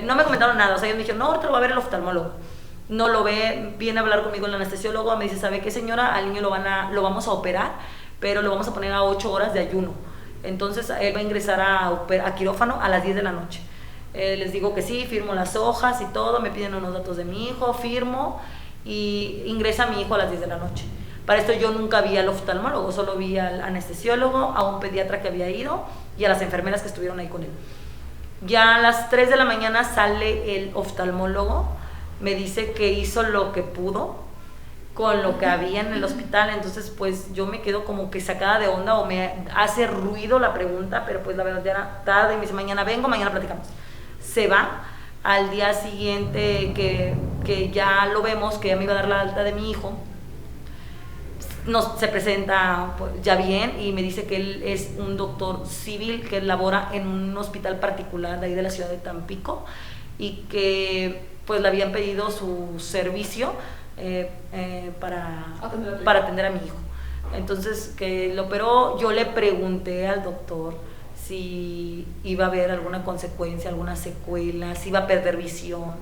No me comentaron nada, o sea, ellos me dijeron, no, ahorita lo va a ver el oftalmólogo. No lo ve, viene a hablar conmigo el anestesiólogo, me dice, ¿sabe qué, señora? Al niño lo vamos a operar, pero lo vamos a poner a 8 horas de ayuno. Entonces él va a ingresar a quirófano a las 10 de la noche. Les digo que sí, firmo las hojas y todo, me piden unos datos de mi hijo, firmo, y ingresa mi hijo a las 10 de la noche. Para esto yo nunca vi al oftalmólogo, solo vi al anestesiólogo, a un pediatra que había ido y a las enfermeras que estuvieron ahí con él. Ya a las 3 de la mañana sale el oftalmólogo, me dice que hizo lo que pudo con lo que había en el hospital. Entonces pues yo me quedo como que sacada de onda, o me hace ruido la pregunta, pero pues la verdad ya era tarde, y me dice, mañana vengo, mañana platicamos. Se va. Al día siguiente que ya lo vemos, que ya me iba a dar la alta de mi hijo, se presenta pues, ya bien, y me dice que él es un doctor civil que labora en un hospital particular de ahí de la ciudad de Tampico, y que pues le habían pedido su servicio para atender a mi hijo. Entonces que lo operó. Yo le pregunté al doctor si iba a haber alguna consecuencia, alguna secuela, si iba a perder visión.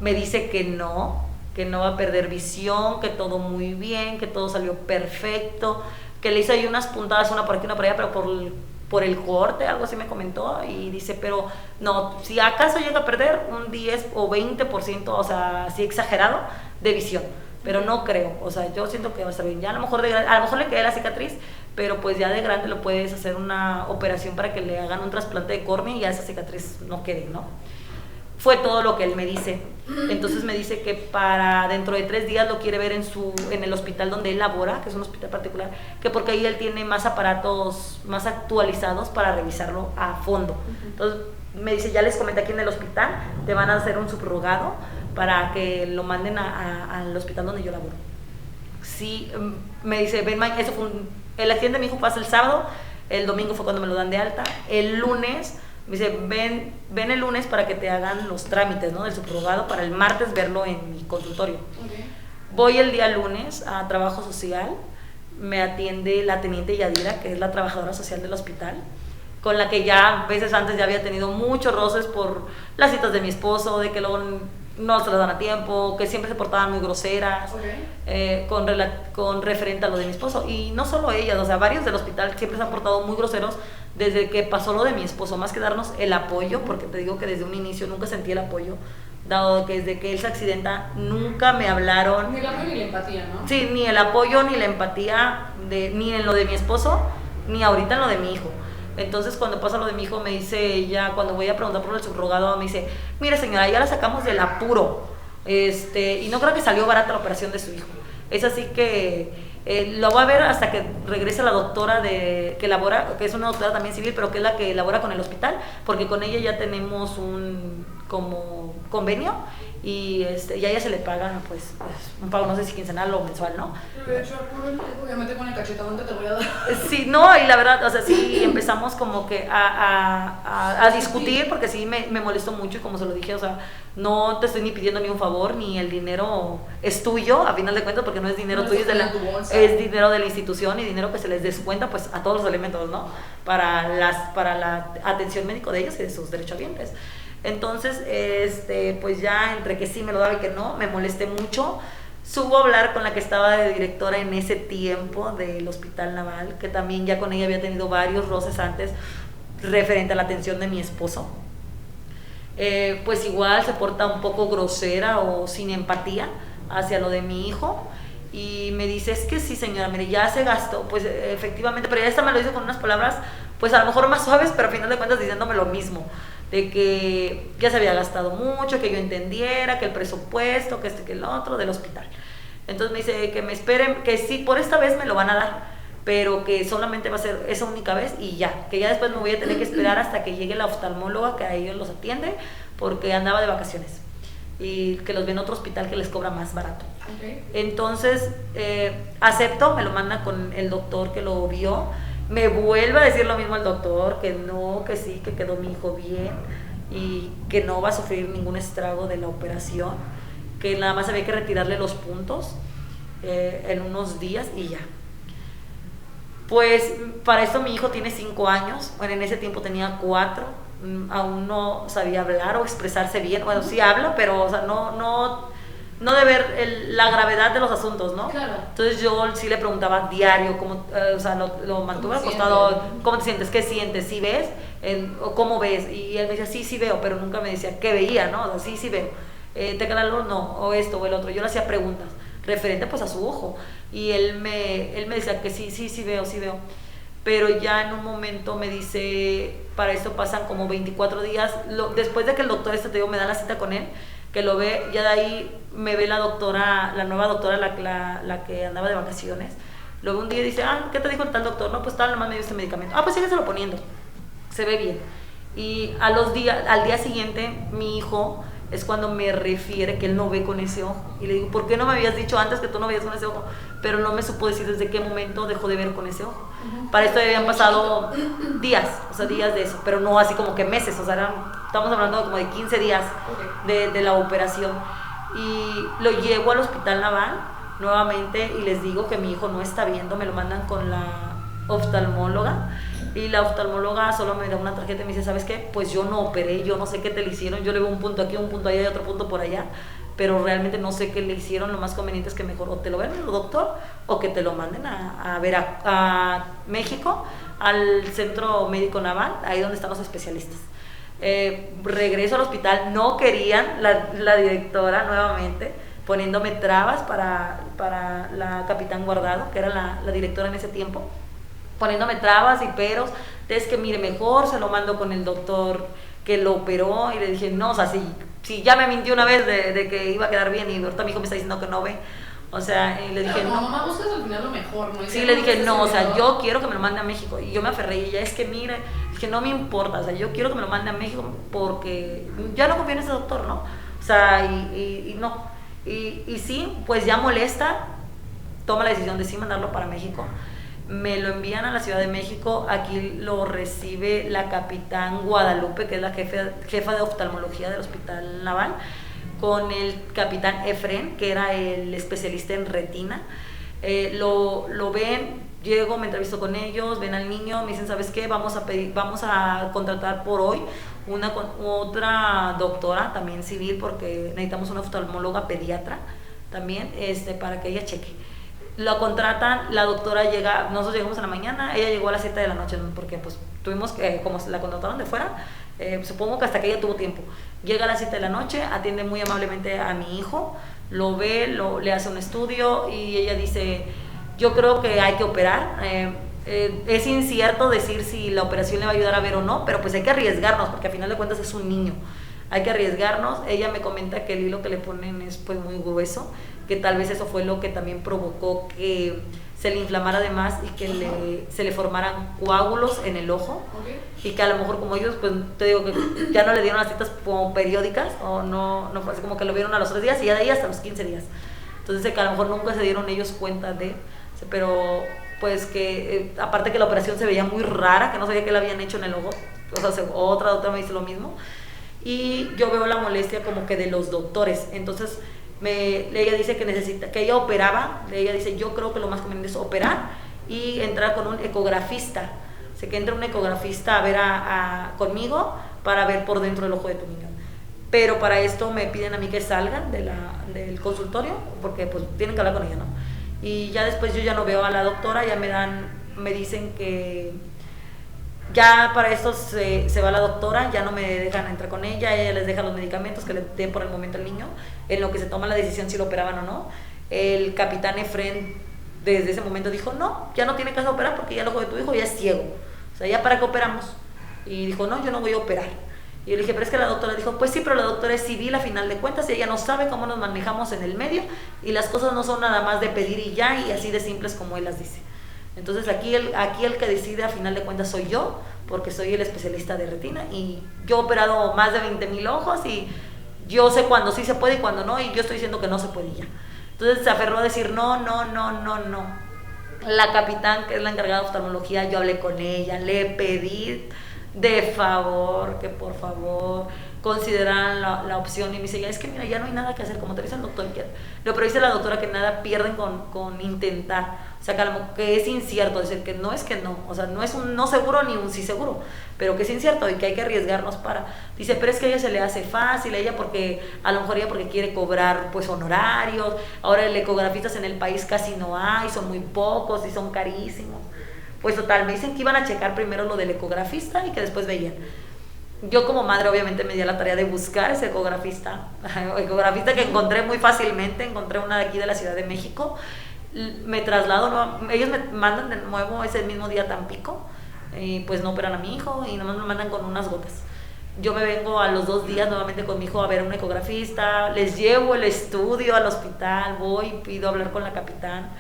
Me dice que no, que no va a perder visión, que todo muy bien, que todo salió perfecto, que le hice ahí unas puntadas, una por aquí, una por allá, pero por el corte, algo así me comentó, y dice, pero no, si acaso llega a perder un 10 o 20%, o sea, así exagerado, de visión, pero no creo, o sea, yo siento que va a estar bien. Ya a lo mejor le quede la cicatriz, pero pues ya de grande lo puedes hacer una operación para que le hagan un trasplante de córnea y ya esa cicatriz no quede, ¿no? Fue todo lo que él me dice. Entonces me dice que para dentro de 3 días lo quiere ver en el hospital donde él labora, que es un hospital particular, que porque ahí él tiene más aparatos más actualizados para revisarlo a fondo. Entonces me dice, ya les comenté aquí en el hospital, te van a hacer un subrogado para que lo manden al hospital donde yo laboro. Sí, me dice, ven, eso fue el accidente de mi hijo fue el sábado, el domingo fue cuando me lo dan de alta, el lunes me dice, ven el lunes para que te hagan los trámites, ¿no?, del subrogado, para el martes verlo en mi consultorio. Okay. Voy el día lunes a trabajo social, me atiende la teniente Yadira, que es la trabajadora social del hospital, con la que ya veces antes ya había tenido muchos roces por las citas de mi esposo, de que luego no se las dan a tiempo, que siempre se portaban muy groseras, okay, con referente a lo de mi esposo. Y no solo ellas, o sea, varios del hospital siempre se han portado muy groseros desde que pasó lo de mi esposo, más que darnos el apoyo, porque te digo que desde un inicio nunca sentí el apoyo, dado que desde que él se accidenta nunca me hablaron. Ni el apoyo ni la empatía, ¿no? Sí, ni el apoyo ni la empatía, ni en lo de mi esposo, ni ahorita en lo de mi hijo. Entonces cuando pasa lo de mi hijo me dice ella, cuando voy a preguntar por el subrogado, me dice, mire señora, ya la sacamos del apuro, y no creo que salió barata la operación de su hijo. Es así que lo voy a ver hasta que regrese la doctora que labora, que es una doctora también civil, pero que es la que labora con el hospital, porque con ella ya tenemos un como convenio, y a ella se le paga pues un pago, no sé si quincenal o mensual, ¿no? De hecho, obviamente con el cachetón te voy a dar. Sí, no, y la verdad, o sea, sí empezamos como que a discutir, porque sí me molestó mucho, y como se lo dije, o sea, no te estoy ni pidiendo ni un favor, ni el dinero es tuyo, a final de cuentas, porque no es dinero tuyo, es dinero de la institución, y dinero que se les descuenta pues a todos los elementos, ¿no? Para la atención médico de ellos y de sus derechohabientes. Entonces, pues ya entre que sí me lo daba y que no, me molesté mucho. Subo a hablar con la que estaba de directora en ese tiempo del Hospital Naval, que también ya con ella había tenido varios roces antes referente a la atención de mi esposo. Pues igual se porta un poco grosera o sin empatía hacia lo de mi hijo, y me dice, es que sí señora, mire, ya se gastó, pues efectivamente, pero ya esta me lo dice con unas palabras pues a lo mejor más suaves, pero a final de cuentas diciéndome lo mismo, de que ya se había gastado mucho, que yo entendiera, que el presupuesto, que que el otro del hospital. Entonces me dice que me esperen, que sí, por esta vez me lo van a dar, pero que solamente va a ser esa única vez y ya, que ya después me voy a tener que esperar hasta que llegue la oftalmóloga que a ellos los atiende, porque andaba de vacaciones, y que los ve en otro hospital que les cobra más barato. Okay. Entonces acepto, me lo manda con el doctor que lo vio. Me vuelve a decir lo mismo el doctor, que no, que sí, que quedó mi hijo bien y que no va a sufrir ningún estrago de la operación, que nada más había que retirarle los puntos en unos días y ya. Pues para esto mi hijo tiene 5 años, bueno, en ese tiempo tenía 4, aún no sabía hablar o expresarse bien, bueno, sí habla, pero o sea, no de ver la gravedad de los asuntos, ¿no? Claro. Entonces yo sí le preguntaba diario, cómo, o sea, lo mantuve acostado, ¿cómo te sientes? ¿Qué sientes? ¿Sí ves? ¿O cómo ves? Y él me decía, sí veo, pero nunca me decía qué veía, ¿no? O sea, sí veo. ¿Te queda algo? No, o esto o el otro. Yo le hacía preguntas referente pues a su ojo, y él me decía que sí veo. Pero ya en un momento me dice, para esto pasan como 24 días, después de que el doctor te digo, me da la cita con él, que lo ve, ya de ahí me ve la doctora, la nueva doctora, la que andaba de vacaciones. Luego un día dice, ¿qué te dijo el tal doctor? No, pues tal, nomás me dio este medicamento. Pues sígueselo poniendo, se ve bien. Y al día siguiente, mi hijo es cuando me refiere que él no ve con ese ojo. Y le digo, ¿por qué no me habías dicho antes que tú no veías con ese ojo? Pero no me supo decir desde qué momento dejó de ver con ese ojo. Para esto habían pasado días, o sea, días de eso, pero no así como que meses, o sea, estamos hablando como de 15 días de la operación. Y lo llevo al Hospital Naval nuevamente y les digo que mi hijo no está viendo, me lo mandan con la oftalmóloga, Y la oftalmóloga solo me da una tarjeta y me dice, ¿sabes qué? Pues yo no operé, yo no sé qué te le hicieron, yo le veo un punto aquí, un punto allá y otro punto por allá, pero realmente no sé qué le hicieron. Lo más conveniente es que mejor o te lo vean el doctor o que te lo manden a ver a México, al Centro Médico Naval, ahí donde están los especialistas. Regreso al hospital, no querían, la directora nuevamente poniéndome trabas para la capitán Guardado, que era la directora en ese tiempo, poniéndome trabas y peros, es que mire, mejor se lo mando con el doctor que lo operó. Y le dije, no, o sea, si ya me mintió una vez de que iba a quedar bien y ahorita mi hijo me está diciendo que no ve, o sea, y le dije, pero no. Mamá, buscas al final lo mejor, ¿no? Sí, le dije, no, o sea, yo quiero que me lo mande a México. Y yo me aferré y ella, es que mire, dije, no me importa, o sea, yo quiero que me lo mande a México porque ya no confío en ese doctor, ¿no? O sea, y no. Y sí, pues ya molesta, toma la decisión de sí mandarlo para México. Me lo envían a la Ciudad de México, aquí lo recibe la capitán Guadalupe, que es la jefa de oftalmología del Hospital Naval, con el capitán Efren, que era el especialista en retina. Lo ven, llego, me entrevisto con ellos, ven al niño, me dicen, ¿sabes qué? Vamos a contratar por hoy otra doctora, también civil, porque necesitamos una oftalmóloga pediatra también, para que ella cheque. Lo contratan, la doctora llega, nosotros llegamos en la mañana, ella llegó a las 7 de la noche, porque pues tuvimos que, como la contrataron de fuera, supongo que hasta que ella tuvo tiempo. Llega a las 7 de la noche, atiende muy amablemente a mi hijo, lo ve, le hace un estudio y ella dice, yo creo que hay que operar. Es incierto decir si la operación le va a ayudar a ver o no, pero pues hay que arriesgarnos, porque al final de cuentas es un niño. Hay que arriesgarnos. Ella me comenta que el hilo que le ponen es pues muy grueso, que tal vez eso fue lo que también provocó que se le inflamara de más y que se le formaran coágulos en el ojo. Okay. Y que a lo mejor como ellos, pues te digo que ya no le dieron las citas como periódicas, o no fue así como que lo vieron a los 3 días y ya de ahí hasta los 15 días. Entonces que a lo mejor nunca se dieron ellos cuenta pero pues que aparte que la operación se veía muy rara, que no sabía qué le habían hecho en el ojo, o sea, otra doctora me dice lo mismo. Y yo veo la molestia como que de los doctores. Entonces ella dice que ella operaba, ella dice, yo creo que lo más conveniente es operar y entrar con un ecografista. O sea, que entre un ecografista a ver conmigo para ver por dentro del ojo de tu niño. Pero para esto me piden a mí que salgan del consultorio, porque pues tienen que hablar con ella, ¿no? Y ya después yo ya no veo a la doctora, ya me dicen que ya para esto se va la doctora, ya no me dejan entrar con ella les deja los medicamentos que le den por el momento al niño, en lo que se toma la decisión si lo operaban o no. El capitán Efren desde ese momento dijo, no, ya no tiene caso operar porque ya el ojo de tu hijo ya es ciego, o sea, ya para qué operamos. Y dijo, no, yo no voy a operar. Y yo le dije, pero es que la doctora dijo, pues sí, pero la doctora es civil a final de cuentas y ella no sabe cómo nos manejamos en el medio y las cosas no son nada más de pedir y ya, y así de simples como él las dice. Entonces aquí el que decide a final de cuentas soy yo, porque soy el especialista de retina y yo he operado más de 20,000 ojos y yo sé cuándo sí se puede y cuándo no, y yo estoy diciendo que no se puede ya. Entonces se aferró a decir no. La capitán, que es la encargada de oftalmología, yo hablé con ella, le pedí de favor que por favor consideraran la opción, y me dice, ya es que mira, ya no hay nada que hacer, como te dice el doctor, pero dice la doctora que nada pierden con intentar, o sea, que es incierto, es decir, que no es que no, o sea, no es un no seguro ni un sí seguro, pero que es incierto y que hay que arriesgarnos dice, pero es que a ella se le hace fácil, porque a lo mejor ella porque quiere cobrar pues honorarios, ahora el ecografistas en el país casi no hay, son muy pocos y son carísimos. Pues total, me dicen que iban a checar primero lo del ecografista y que después veían. Yo como madre obviamente me di a la tarea de buscar ese ecografista que encontré muy fácilmente, encontré una de aquí de la Ciudad de México, me traslado, ellos me mandan de nuevo ese mismo día a Tampico, y pues no operan a mi hijo y nomás me mandan con unas gotas. Yo me vengo a los 2 días nuevamente con mi hijo a ver a un ecografista, les llevo el estudio al hospital, voy, pido hablar con la capitán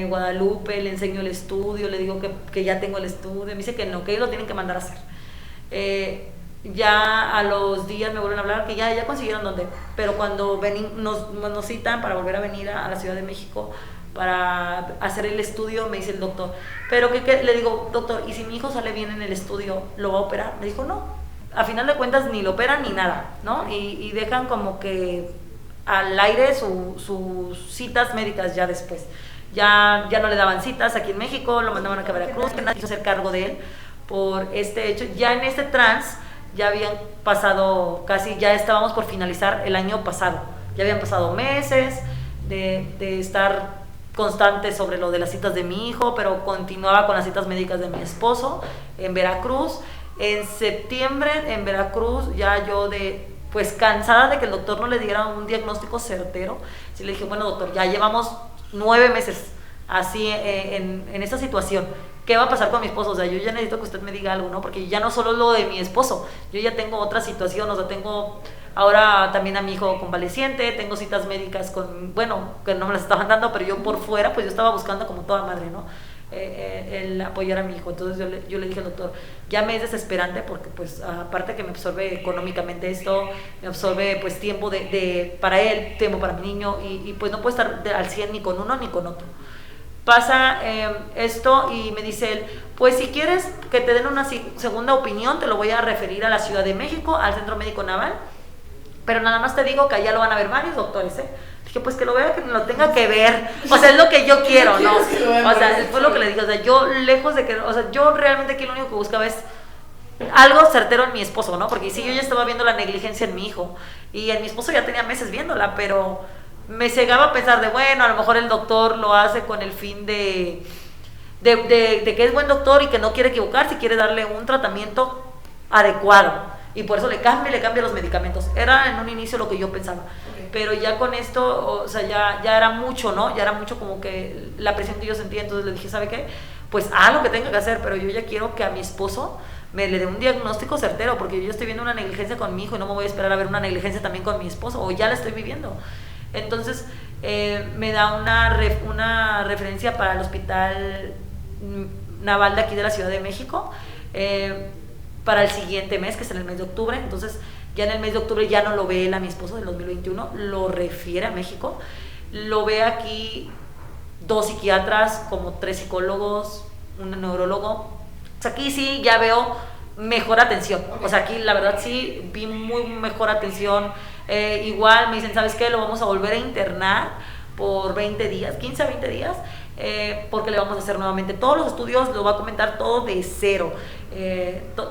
Guadalupe, le enseño el estudio, le digo que ya tengo el estudio, me dice que no, que ellos lo tienen que mandar a hacer. Ya a los días me vuelven a hablar que ya consiguieron dónde, pero cuando nos citan para volver a venir a la Ciudad de México para hacer el estudio, me dice el doctor, pero ¿qué? Le digo, doctor, ¿y si mi hijo sale bien en el estudio, lo va a operar? Me dijo, no, a final de cuentas ni lo operan ni nada, ¿no? Y dejan como que al aire sus citas médicas ya después. Ya no le daban citas aquí en México, lo mandaban acá a Veracruz, que nadie quiso hacer cargo de él, por este hecho. Ya en este trance ya habían pasado ya estábamos por finalizar el año pasado, ya habían pasado meses de estar constante sobre lo de las citas de mi hijo, pero continuaba con las citas médicas de mi esposo en Veracruz. En septiembre en Veracruz ya yo pues cansada de que el doctor no le diera un diagnóstico certero, sí le dije, bueno doctor, ya llevamos 9 meses así en esta situación, ¿qué va a pasar con mi esposo? O sea, yo ya necesito que usted me diga algo, ¿no? Porque ya no solo lo de mi esposo, yo ya tengo otra situación, o sea, tengo ahora también a mi hijo convaleciente, tengo citas médicas que no me las estaban dando, pero yo por fuera, pues yo estaba buscando como toda madre, ¿no? El apoyar a mi hijo. Entonces yo le dije al doctor, ya me es desesperante porque pues aparte que me absorbe económicamente esto, me absorbe pues tiempo para él, tiempo para mi niño y pues no puedo estar al 100 ni con uno ni con otro. Pasa esto y me dice él, pues si quieres que te den una segunda opinión, te lo voy a referir a la Ciudad de México, al Centro Médico Naval, pero nada más te digo que allá lo van a ver varios doctores, Dije, pues que lo vea, que lo tenga que ver, o sea, es lo que yo quiero, ¿no? O sea, fue lo que le dije, o sea, yo lejos de que, o sea, yo realmente aquí lo único que buscaba es algo certero en mi esposo, ¿no? Porque sí, yo ya estaba viendo la negligencia en mi hijo y en mi esposo ya tenía meses viéndola, pero me cegaba a pensar de, bueno, a lo mejor el doctor lo hace con el fin de que es buen doctor y que no quiere equivocarse y quiere darle un tratamiento adecuado. Y por eso le cambia los medicamentos. Era en un inicio lo que yo pensaba. Okay. Pero ya con esto, o sea, ya era mucho, ¿no? Ya era mucho como que la presión que yo sentía. Entonces le dije, ¿sabe qué? Pues lo que tenga que hacer, pero yo ya quiero que a mi esposo me le dé un diagnóstico certero, porque yo estoy viendo una negligencia con mi hijo y no me voy a esperar a ver una negligencia también con mi esposo, o ya la estoy viviendo. Entonces me da una referencia para el Hospital Naval de aquí de la Ciudad de México, para el siguiente mes, que es en el mes de octubre. Entonces ya en el mes de octubre ya no lo ve él a mi esposo del 2021, lo refiere a México, lo ve aquí 2 psiquiatras, como 3 psicólogos, un neurólogo. O sea, aquí sí ya veo mejor atención. Okay. O sea, aquí la verdad sí vi muy mejor atención. Igual me dicen, ¿sabes qué? Lo vamos a volver a internar por 20 días, 15 a 20 días, porque le vamos a hacer nuevamente todos los estudios, lo va a comentar todo de cero,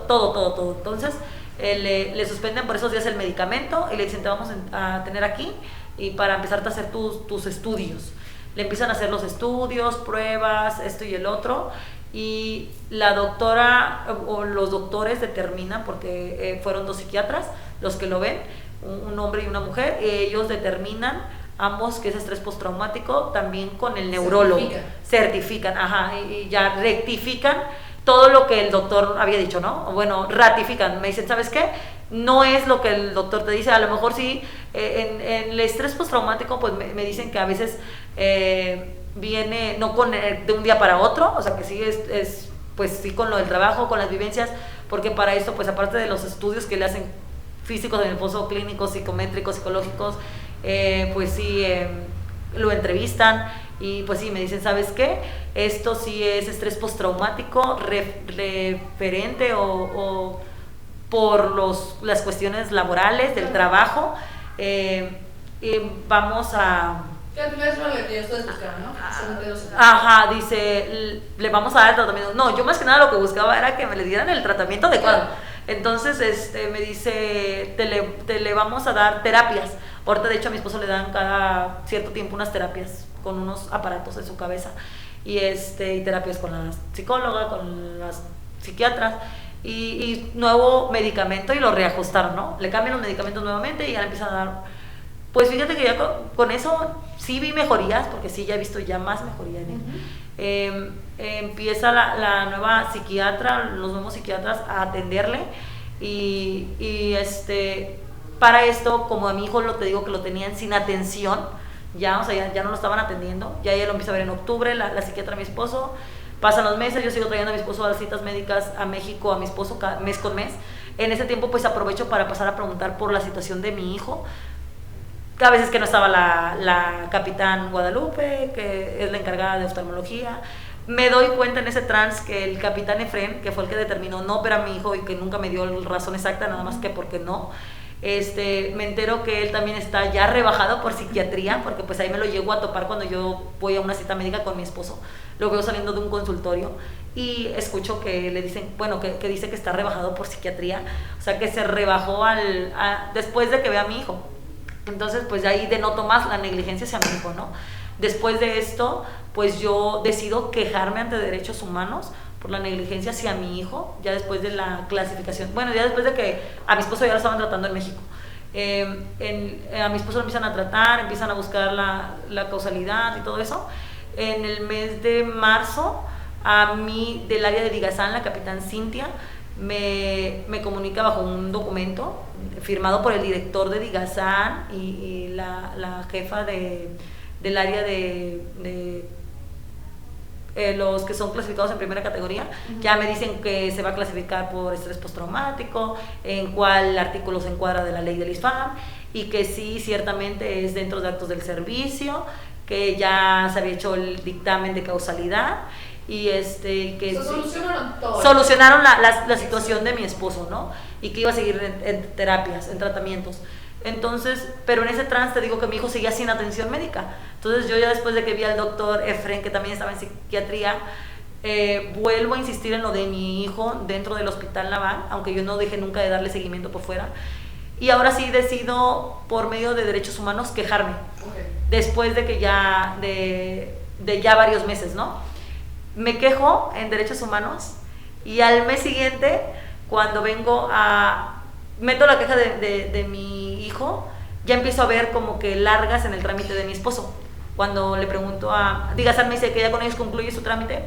todo. Entonces le suspenden por esos días el medicamento y le dicen, te vamos a tener aquí y para empezarte a hacer tus estudios. Le empiezan a hacer los estudios, pruebas, esto y el otro, y la doctora o los doctores determinan, porque fueron 2 psiquiatras los que lo ven, un hombre y una mujer, ellos determinan ambos que es estrés postraumático, también con el neurólogo. Certifican, y ya rectifican todo lo que el doctor había dicho, ¿no? Bueno, ratifican, me dicen, ¿sabes qué? No es lo que el doctor te dice, a lo mejor sí, en el estrés postraumático, pues me dicen que a veces viene, no de un día para otro, o sea que sí es pues sí con lo del trabajo, con las vivencias, porque para esto, pues aparte de los estudios que le hacen físicos en el esposo, clínicos, psicométricos, psicológicos, pues sí, lo entrevistan y pues sí, me dicen, ¿sabes qué? Esto sí es estrés postraumático referente o por las cuestiones laborales del trabajo, y vamos a... dice, le vamos a dar el tratamiento. No, yo más que nada lo que buscaba era que me le dieran el tratamiento adecuado. Entonces me dice, te le vamos a dar terapias. Ahorita de hecho a mi esposo le dan cada cierto tiempo unas terapias con unos aparatos en su cabeza y terapias con la psicóloga, con las psiquiatras y nuevo medicamento, y lo reajustaron, ¿no? Le cambian los medicamentos nuevamente y ya le empiezan a dar. Pues fíjate que ya con eso sí vi mejorías, porque sí ya he visto ya más mejoría en él. Empieza la nueva psiquiatra, los nuevos psiquiatras a atenderle y para esto, como a mi hijo te digo que lo tenían sin atención, ya no lo estaban atendiendo, ya ella lo empieza a ver en octubre, la psiquiatra a mi esposo, pasan los meses, yo sigo trayendo a mi esposo a las citas médicas a México, a mi esposo mes con mes. En ese tiempo pues aprovecho para pasar a preguntar por la situación de mi hijo. A veces que no estaba la capitán Guadalupe, que es la encargada de oftalmología. Me doy cuenta en ese trance que el capitán Efren, que fue el que determinó no operar a mi hijo y que nunca me dio la razón exacta, nada más que porque no, Me entero que él también está ya rebajado por psiquiatría, porque pues ahí me lo llego a topar cuando yo voy a una cita médica con mi esposo. Lo veo saliendo de un consultorio y escucho que le dicen, bueno, que dice que está rebajado por psiquiatría, o sea que se rebajó después de que ve a mi hijo. Entonces pues de ahí denoto más la negligencia hacia mi hijo, ¿no? Después de esto, pues yo decido quejarme ante Derechos Humanos por la negligencia hacia mi hijo, ya después de la clasificación, bueno, ya después de que a mi esposo ya lo estaban tratando en México. A mi esposo lo empiezan a tratar, empiezan a buscar la causalidad y todo eso. En el mes de marzo, a mí del área de Digazán, la capitán Cintia, me comunica bajo un documento firmado por el director de Digazán y la jefa del área de los que son clasificados en primera categoría. Ya me dicen que se va a clasificar por estrés postraumático, en cuál artículo se encuadra de la ley del ISFAM, y que sí, ciertamente es dentro de actos del servicio, que ya se había hecho el dictamen de causalidad y que solucionaron la situación de mi esposo, ¿no? Y que iba a seguir en terapias, en tratamientos. Entonces, pero en ese trance te digo que mi hijo seguía sin atención médica. Entonces yo ya después de que vi al doctor Efren, que también estaba en psiquiatría, vuelvo a insistir en lo de mi hijo dentro del Hospital Naval, aunque yo no dejé nunca de darle seguimiento por fuera. Y ahora sí decido, por medio de Derechos Humanos, quejarme. Okay. Después de que ya, de ya varios meses, ¿no? Me quejo en Derechos Humanos y al mes siguiente, cuando meto la queja de mi hijo, ya empiezo a ver como que largas en el trámite de mi esposo. Cuando le pregunto Digazán, me dice que ya con ellos concluye su trámite,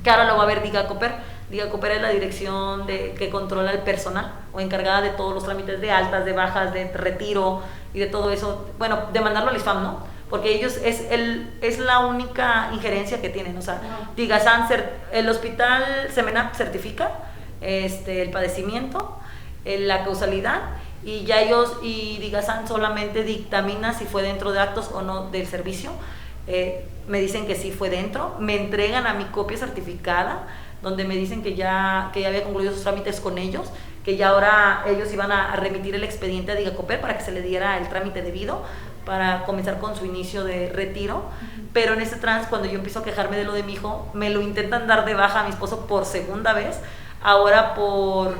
que ahora lo va a ver Digacoper. Digacoper es la dirección que controla el personal o encargada de todos los trámites de altas, de bajas, de retiro y de todo eso. Bueno, de mandarlo al ISFAM, ¿no? Porque ellos es la única injerencia que tienen. O sea, Digazán, el hospital Semenap certifica el padecimiento, la causalidad, y ya ellos y Digazán solamente dictamina si fue dentro de actos o no del servicio. Me dicen que sí fue dentro, me entregan a mi copia certificada donde me dicen que ya había concluido sus trámites con ellos, que ya ahora ellos iban a remitir el expediente a Digacoper para que se le diera el trámite debido para comenzar con su inicio de retiro. Pero en ese trance, cuando yo empiezo a quejarme de lo de mi hijo, me lo intentan dar de baja a mi esposo por segunda vez, ahora por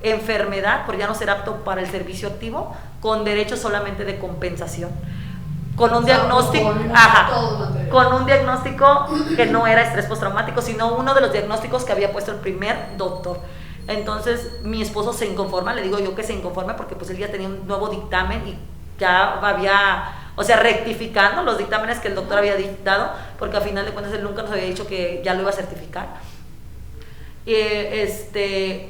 enfermedad, por ya no ser apto para el servicio activo, con derecho solamente de compensación, con un diagnóstico, con un diagnóstico que no era estrés postraumático, sino uno de los diagnósticos que había puesto el primer doctor. Entonces mi esposo se inconforma, le digo yo que se inconforma porque pues él ya tenía un nuevo dictamen y ya había, o sea, rectificando los dictámenes que el doctor había dictado, porque a final de cuentas él nunca nos había dicho que ya lo iba a certificar.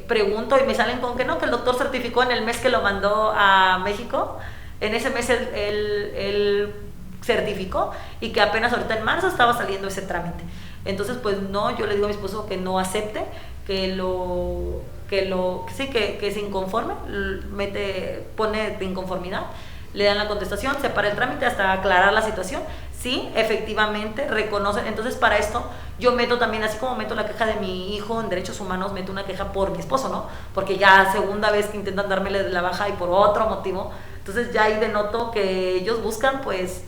Pregunto y me salen con que no, que el doctor certificó en el mes que lo mandó a México. En ese mes él certificó y que apenas ahorita en marzo estaba saliendo ese trámite. Entonces pues no, yo le digo a mi esposo que no acepte, que se inconforme, pone de inconformidad, le dan la contestación, se para el trámite hasta aclarar la situación. Sí, efectivamente, reconocen. Entonces para esto yo meto también, así como meto la queja de mi hijo en Derechos Humanos, meto una queja por mi esposo, ¿no? Porque ya segunda vez que intentan dármele de la baja y por otro motivo. Entonces ya ahí denoto que ellos buscan pues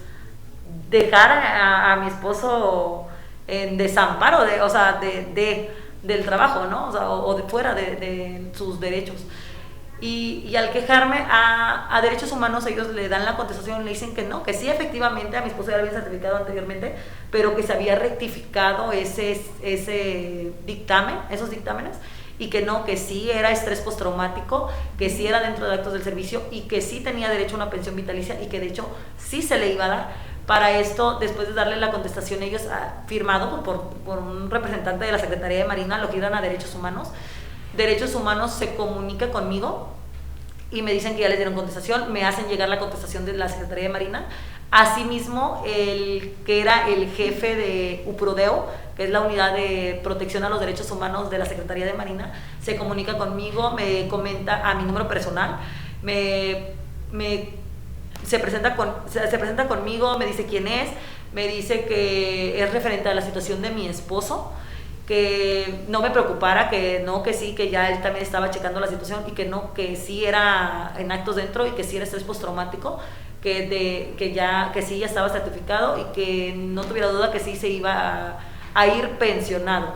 dejar a mi esposo en desamparo del trabajo, ¿no? O sea, o de fuera de sus derechos. Y al quejarme a Derechos Humanos, ellos le dan la contestación, le dicen que no, que sí, efectivamente a mi esposo ya lo había certificado anteriormente, pero que se había rectificado ese dictamen, esos dictámenes, y que no, que sí era estrés postraumático, que sí era dentro de actos del servicio y que sí tenía derecho a una pensión vitalicia y que de hecho sí se le iba a dar. Para esto, después de darle la contestación, ellos, firmado por un representante de la Secretaría de Marina, lo giran a Derechos Humanos. Derechos Humanos se comunica conmigo y me dicen que ya les dieron contestación, me hacen llegar la contestación de la Secretaría de Marina. Asimismo, el que era el jefe de UPRODEO, que es la Unidad de Protección a los Derechos Humanos de la Secretaría de Marina, se comunica conmigo, me comenta a mi número personal, se presenta conmigo, me dice quién es, me dice que es referente a la situación de mi esposo que no me preocupara, que no, que sí, que ya él también estaba checando la situación y que no, que sí era en actos dentro y que sí era estrés postraumático, que sí ya estaba certificado y que no tuviera duda que sí se iba a ir pensionado.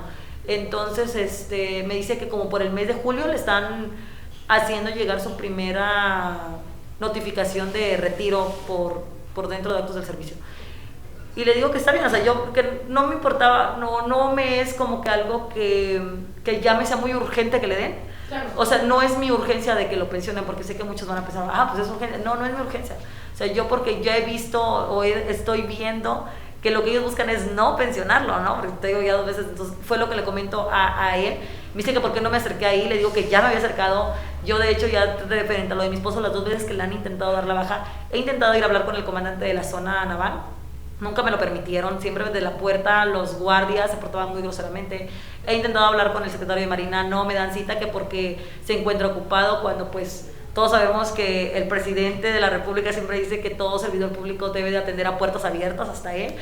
Entonces me dice que como por el mes de julio le están haciendo llegar su primera notificación de retiro por dentro de actos del servicio. Y le digo que está bien, o sea, yo que no me importaba, no me es como que algo que ya me sea muy urgente que le den. Claro. O sea, no es mi urgencia de que lo pensionen, porque sé que muchos van a pensar, pues es urgencia. No es mi urgencia. O sea, yo porque ya he visto o estoy viendo que lo que ellos buscan es no pensionarlo, ¿no? Porque te digo ya 2 veces, entonces fue lo que le comento a él. Me dice que por qué no me acerqué ahí, le digo que ya me había acercado. Yo de hecho ya referente a lo de mi esposo, las 2 veces que le han intentado dar la baja, he intentado ir a hablar con el comandante de la zona naval. Nunca me lo permitieron, siempre desde la puerta los guardias se portaban muy groseramente. He intentado hablar con el secretario de Marina, no me dan cita, que porque se encuentra ocupado, cuando pues todos sabemos que el presidente de la República siempre dice que todo servidor público debe de atender a puertas abiertas, hasta él.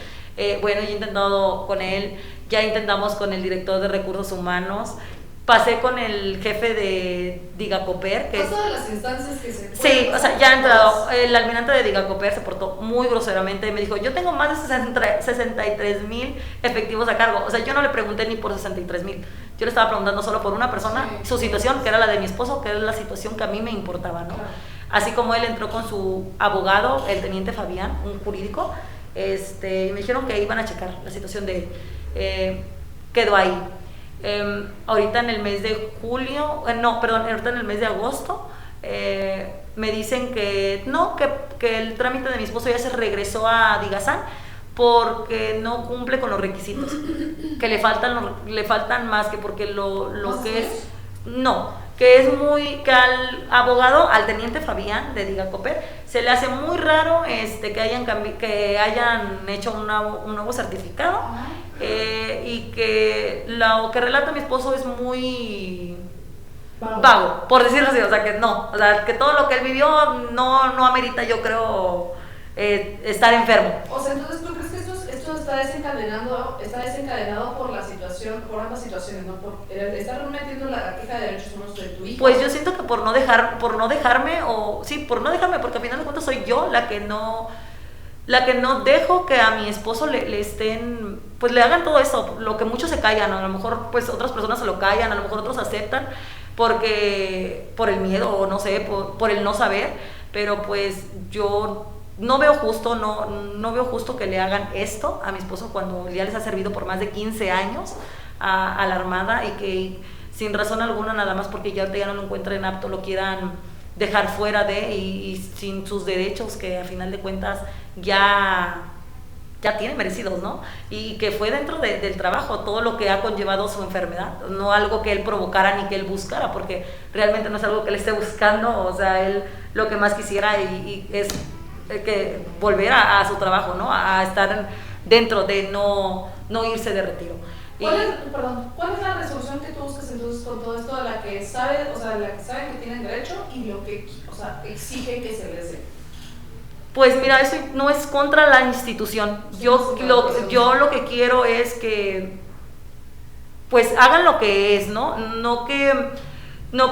Bueno, yo he intentado con él, ya intentamos con el director de Recursos Humanos, pasé con el jefe de Digacoper, que todas las instancias que se sí, o sea, ya ha entrado. El almirante de Digacoper se portó muy groseramente y me dijo, yo tengo más de 63,000 efectivos a cargo. O sea, yo no le pregunté ni por 63,000. Yo le estaba preguntando solo por una persona, sí, su situación, que era la de mi esposo, que era la situación que a mí me importaba, ¿no? Claro. Así como él entró con su abogado, el teniente Fabián, un jurídico, y me dijeron que iban a checar la situación de él. Quedó ahí. Ahorita en el mes de julio, ahorita en el mes de agosto, me dicen que no, que el trámite de mi esposo ya se regresó a Digazán porque no cumple con los requisitos, que le faltan más, que porque lo que es, no, que es muy, que al abogado, al teniente Fabián de Digacoper, se le hace muy raro que hayan hecho un nuevo certificado. Y que lo que relata mi esposo es muy vago, por decirlo así, o sea que no, o sea que todo lo que él vivió no amerita, yo creo, estar enfermo. O sea, entonces tú crees que esto está desencadenado por la situación, por ambas situaciones, ¿no? Por estar metiendo la queja de derechos humanos de tu hijo. Pues yo siento que por no dejarme, porque al final de cuentas soy yo la que no dejo que a mi esposo le estén, pues le hagan todo eso, lo que muchos se callan, a lo mejor pues otras personas se lo callan, a lo mejor otros aceptan porque por el miedo o no sé, por el no saber, pero pues yo no veo justo que le hagan esto a mi esposo cuando ya les ha servido por más de 15 años a la Armada y que sin razón alguna, nada más porque ya no lo encuentren apto, lo quieran dejar fuera y sin sus derechos que a final de cuentas ya tiene merecidos, ¿no? Y que fue dentro del trabajo todo lo que ha conllevado su enfermedad, no algo que él provocara ni que él buscara, porque realmente no es algo que él esté buscando, o sea, él lo que más quisiera y es que volver a su trabajo, ¿no? A estar dentro de no irse de retiro. ¿Cuál es la resolución que tú buscas entonces con todo esto, la que saben que tienen derecho y lo que, exige que se les dé? Pues mira, eso no es contra la institución. Yo lo que quiero es que pues hagan lo que es, ¿no? No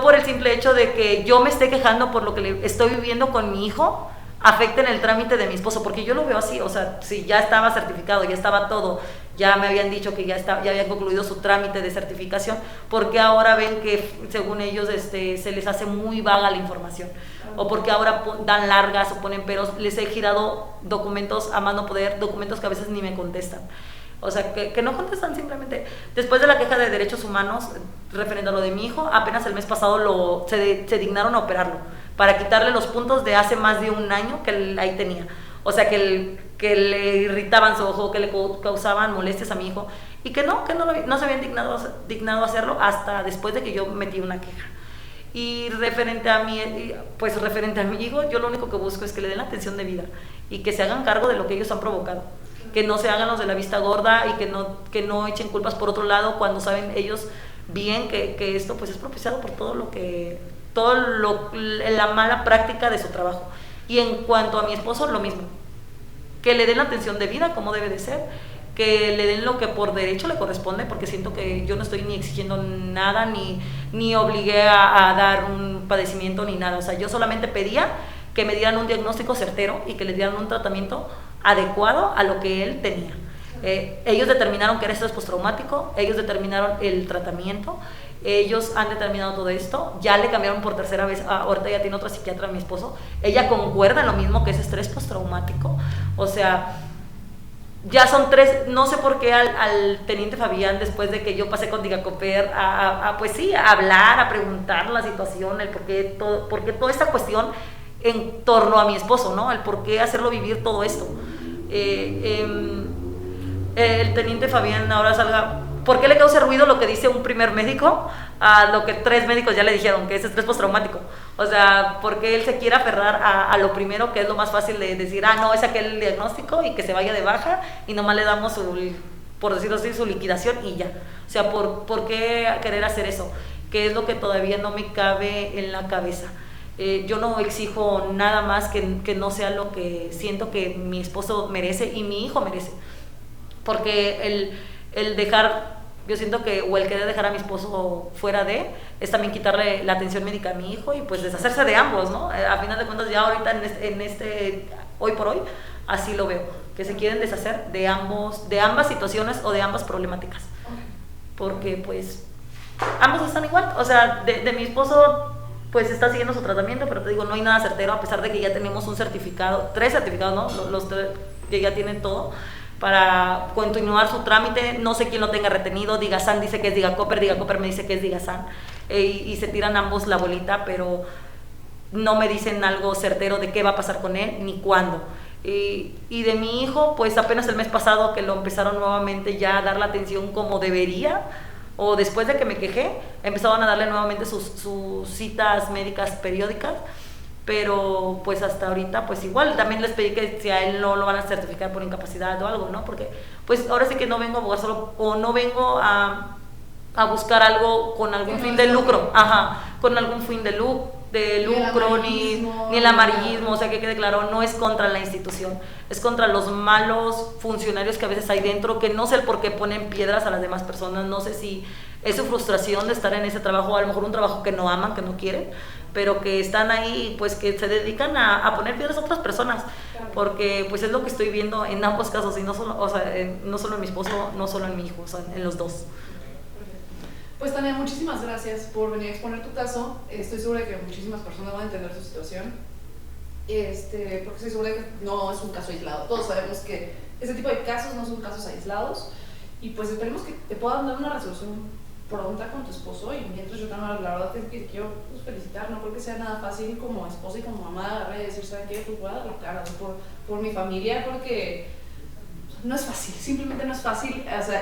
por el simple hecho de que yo me esté quejando por lo que le estoy viviendo con mi hijo, afecten el trámite de mi esposo, porque yo lo veo así, o sea, si ya estaba certificado, ya estaba todo, ya me habían dicho que ya había concluido su trámite de certificación, porque ahora ven que según ellos se les hace muy vaga la información, o porque ahora dan largas o ponen peros. Les he girado documentos a más no poder, documentos que a veces ni me contestan. O sea, que no contestan simplemente. Después de la queja de derechos humanos referente a lo de mi hijo, apenas el mes pasado se dignaron a operarlo para quitarle los puntos de hace más de un año que él ahí tenía. O sea, que le irritaban su ojo, que le causaban molestias a mi hijo, y que no se habían dignado a hacerlo hasta después de que yo metí una queja. Y referente a mi hijo, yo lo único que busco es que le den la atención de vida y que se hagan cargo de lo que ellos han provocado. Que no se hagan los de la vista gorda y que no echen culpas por otro lado cuando saben ellos bien que esto pues es propiciado por la mala práctica de su trabajo. Y en cuanto a mi esposo, lo mismo, que le den la atención de vida como debe de ser, que le den lo que por derecho le corresponde, porque siento que yo no estoy ni exigiendo nada, ni obligué a dar un padecimiento ni nada. O sea, yo solamente pedía que me dieran un diagnóstico certero y que le dieran un tratamiento adecuado a lo que él tenía. Ellos determinaron que era estrés postraumático, ellos determinaron el tratamiento, ellos han determinado todo esto, ya le cambiaron por tercera vez, ahorita ya tiene otra psiquiatra mi esposo, ella concuerda en lo mismo que es estrés postraumático, o sea, ya son 3, no sé por qué al teniente Fabián, después de que yo pasé con Digacoper, pues sí, a hablar, a preguntar la situación, el por qué toda esta cuestión en torno a mi esposo, ¿no? El por qué hacerlo vivir todo esto. El teniente Fabián ahora salga, ¿por qué le causa ruido lo que dice un primer médico a lo que 3 médicos ya le dijeron, que es estrés postraumático? O sea, ¿por qué él se quiere aferrar a lo primero, que es lo más fácil de decir, no, es aquel diagnóstico y que se vaya de baja y nomás le damos por decirlo así, su liquidación y ya? O sea, ¿por qué querer hacer eso? Que es lo que todavía no me cabe en la cabeza. Yo no exijo nada más que no sea lo que siento que mi esposo merece y mi hijo merece. Porque el dejar, yo siento que, o el querer dejar a mi esposo fuera es también quitarle la atención médica a mi hijo y pues deshacerse de ambos, ¿no? A final de cuentas ya ahorita hoy por hoy, así lo veo, que se quieren deshacer de ambas situaciones o de ambas problemáticas. Porque pues ambos están igual, o sea, de mi esposo pues está siguiendo su tratamiento, pero te digo, no hay nada certero, a pesar de que ya tenemos un certificado, 3 certificados, ¿no? Los 3 que ya tienen todo para continuar su trámite. No sé quién lo tenga retenido, Digasan dice que es Digacoper me dice que es Digasan, y se tiran ambos la bolita, pero no me dicen algo certero de qué va a pasar con él ni cuándo. Y de mi hijo, pues apenas el mes pasado que lo empezaron nuevamente ya a dar la atención como debería, o después de que me quejé, empezaron a darle nuevamente sus citas médicas periódicas, pero pues hasta ahorita pues igual, también les pedí que si a él no lo van a certificar por incapacidad o algo, ¿no? Porque pues ahora sí que no vengo a abogar solo, o no vengo a buscar algo con algún fin de lucro, con algún fin de lucro, ni el amarillismo, o sea, que quede claro, no es contra la institución, es contra los malos funcionarios que a veces hay dentro, que no sé el por qué ponen piedras a las demás personas, no sé si es su frustración de estar en ese trabajo, a lo mejor un trabajo que no aman, que no quieren, pero que están ahí, pues que se dedican a poner piedras a otras personas, porque pues es lo que estoy viendo en ambos casos, y no solo, o sea, no solo en mi esposo, no solo en mi hijo, o sea, en los dos. Pues Tania, muchísimas gracias por venir a exponer tu caso. Estoy segura de que muchísimas personas van a entender tu situación, porque estoy segura de que no es un caso aislado. Todos sabemos que ese tipo de casos no son casos aislados, y pues esperemos que te puedan dar una resolución pronta con tu esposo. Y mientras, yo también, la verdad que te quiero felicitar, no creo que sea nada fácil como esposa y como mamá agarrar y decir, ¿saben qué? Pues voy a dar la cara por mi familia, porque no es fácil, simplemente no es fácil. O sea,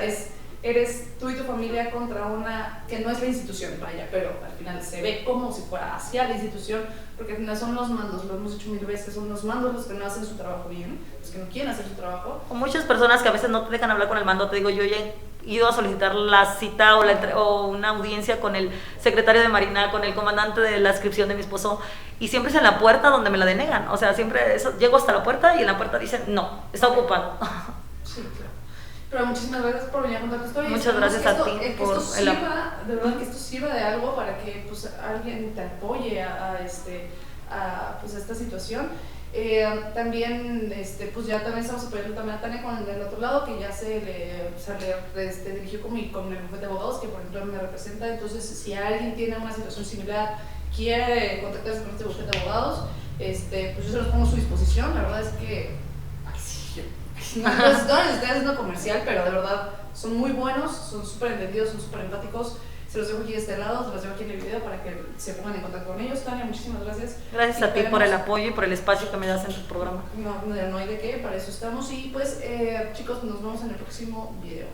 eres tú y tu familia contra una que no es la institución, vaya, pero al final se ve como si fuera hacia la institución, porque al final son los mandos, lo hemos dicho 1000 veces, son los mandos los que no hacen su trabajo bien, los que no quieren hacer su trabajo. O muchas personas que a veces no te dejan hablar con el mando. Te digo, yo ya he ido a solicitar la cita o una audiencia con el secretario de Marina, con el comandante de la adscripción de mi esposo, y siempre es en la puerta donde me la denegan. O sea, siempre llego hasta la puerta y en la puerta dicen, no, está ocupado. Sí, claro. Pero muchísimas gracias por venir a contar tu historia. Muchas gracias a ti por de verdad, que esto sirva de algo para que pues alguien te apoye a esta situación. También pues ya también estamos apoyando también a Tania con el otro lado, que ya se le dirigió con el bufete de abogados, que por ejemplo me representa. Entonces, si alguien tiene una situación similar, quiere contactarse con este bufete de abogados, pues yo se los pongo a su disposición. La verdad es que no estoy haciendo comercial, pero de verdad son muy buenos, son súper entendidos, son súper empáticos. Se los dejo aquí de este lado, se los dejo aquí en el video para que se pongan en contacto con ellos. Tania, muchísimas gracias. Gracias a ti por el apoyo y por el espacio que me das en tu programa. No hay de qué, para eso estamos. Y pues chicos, nos vemos en el próximo video.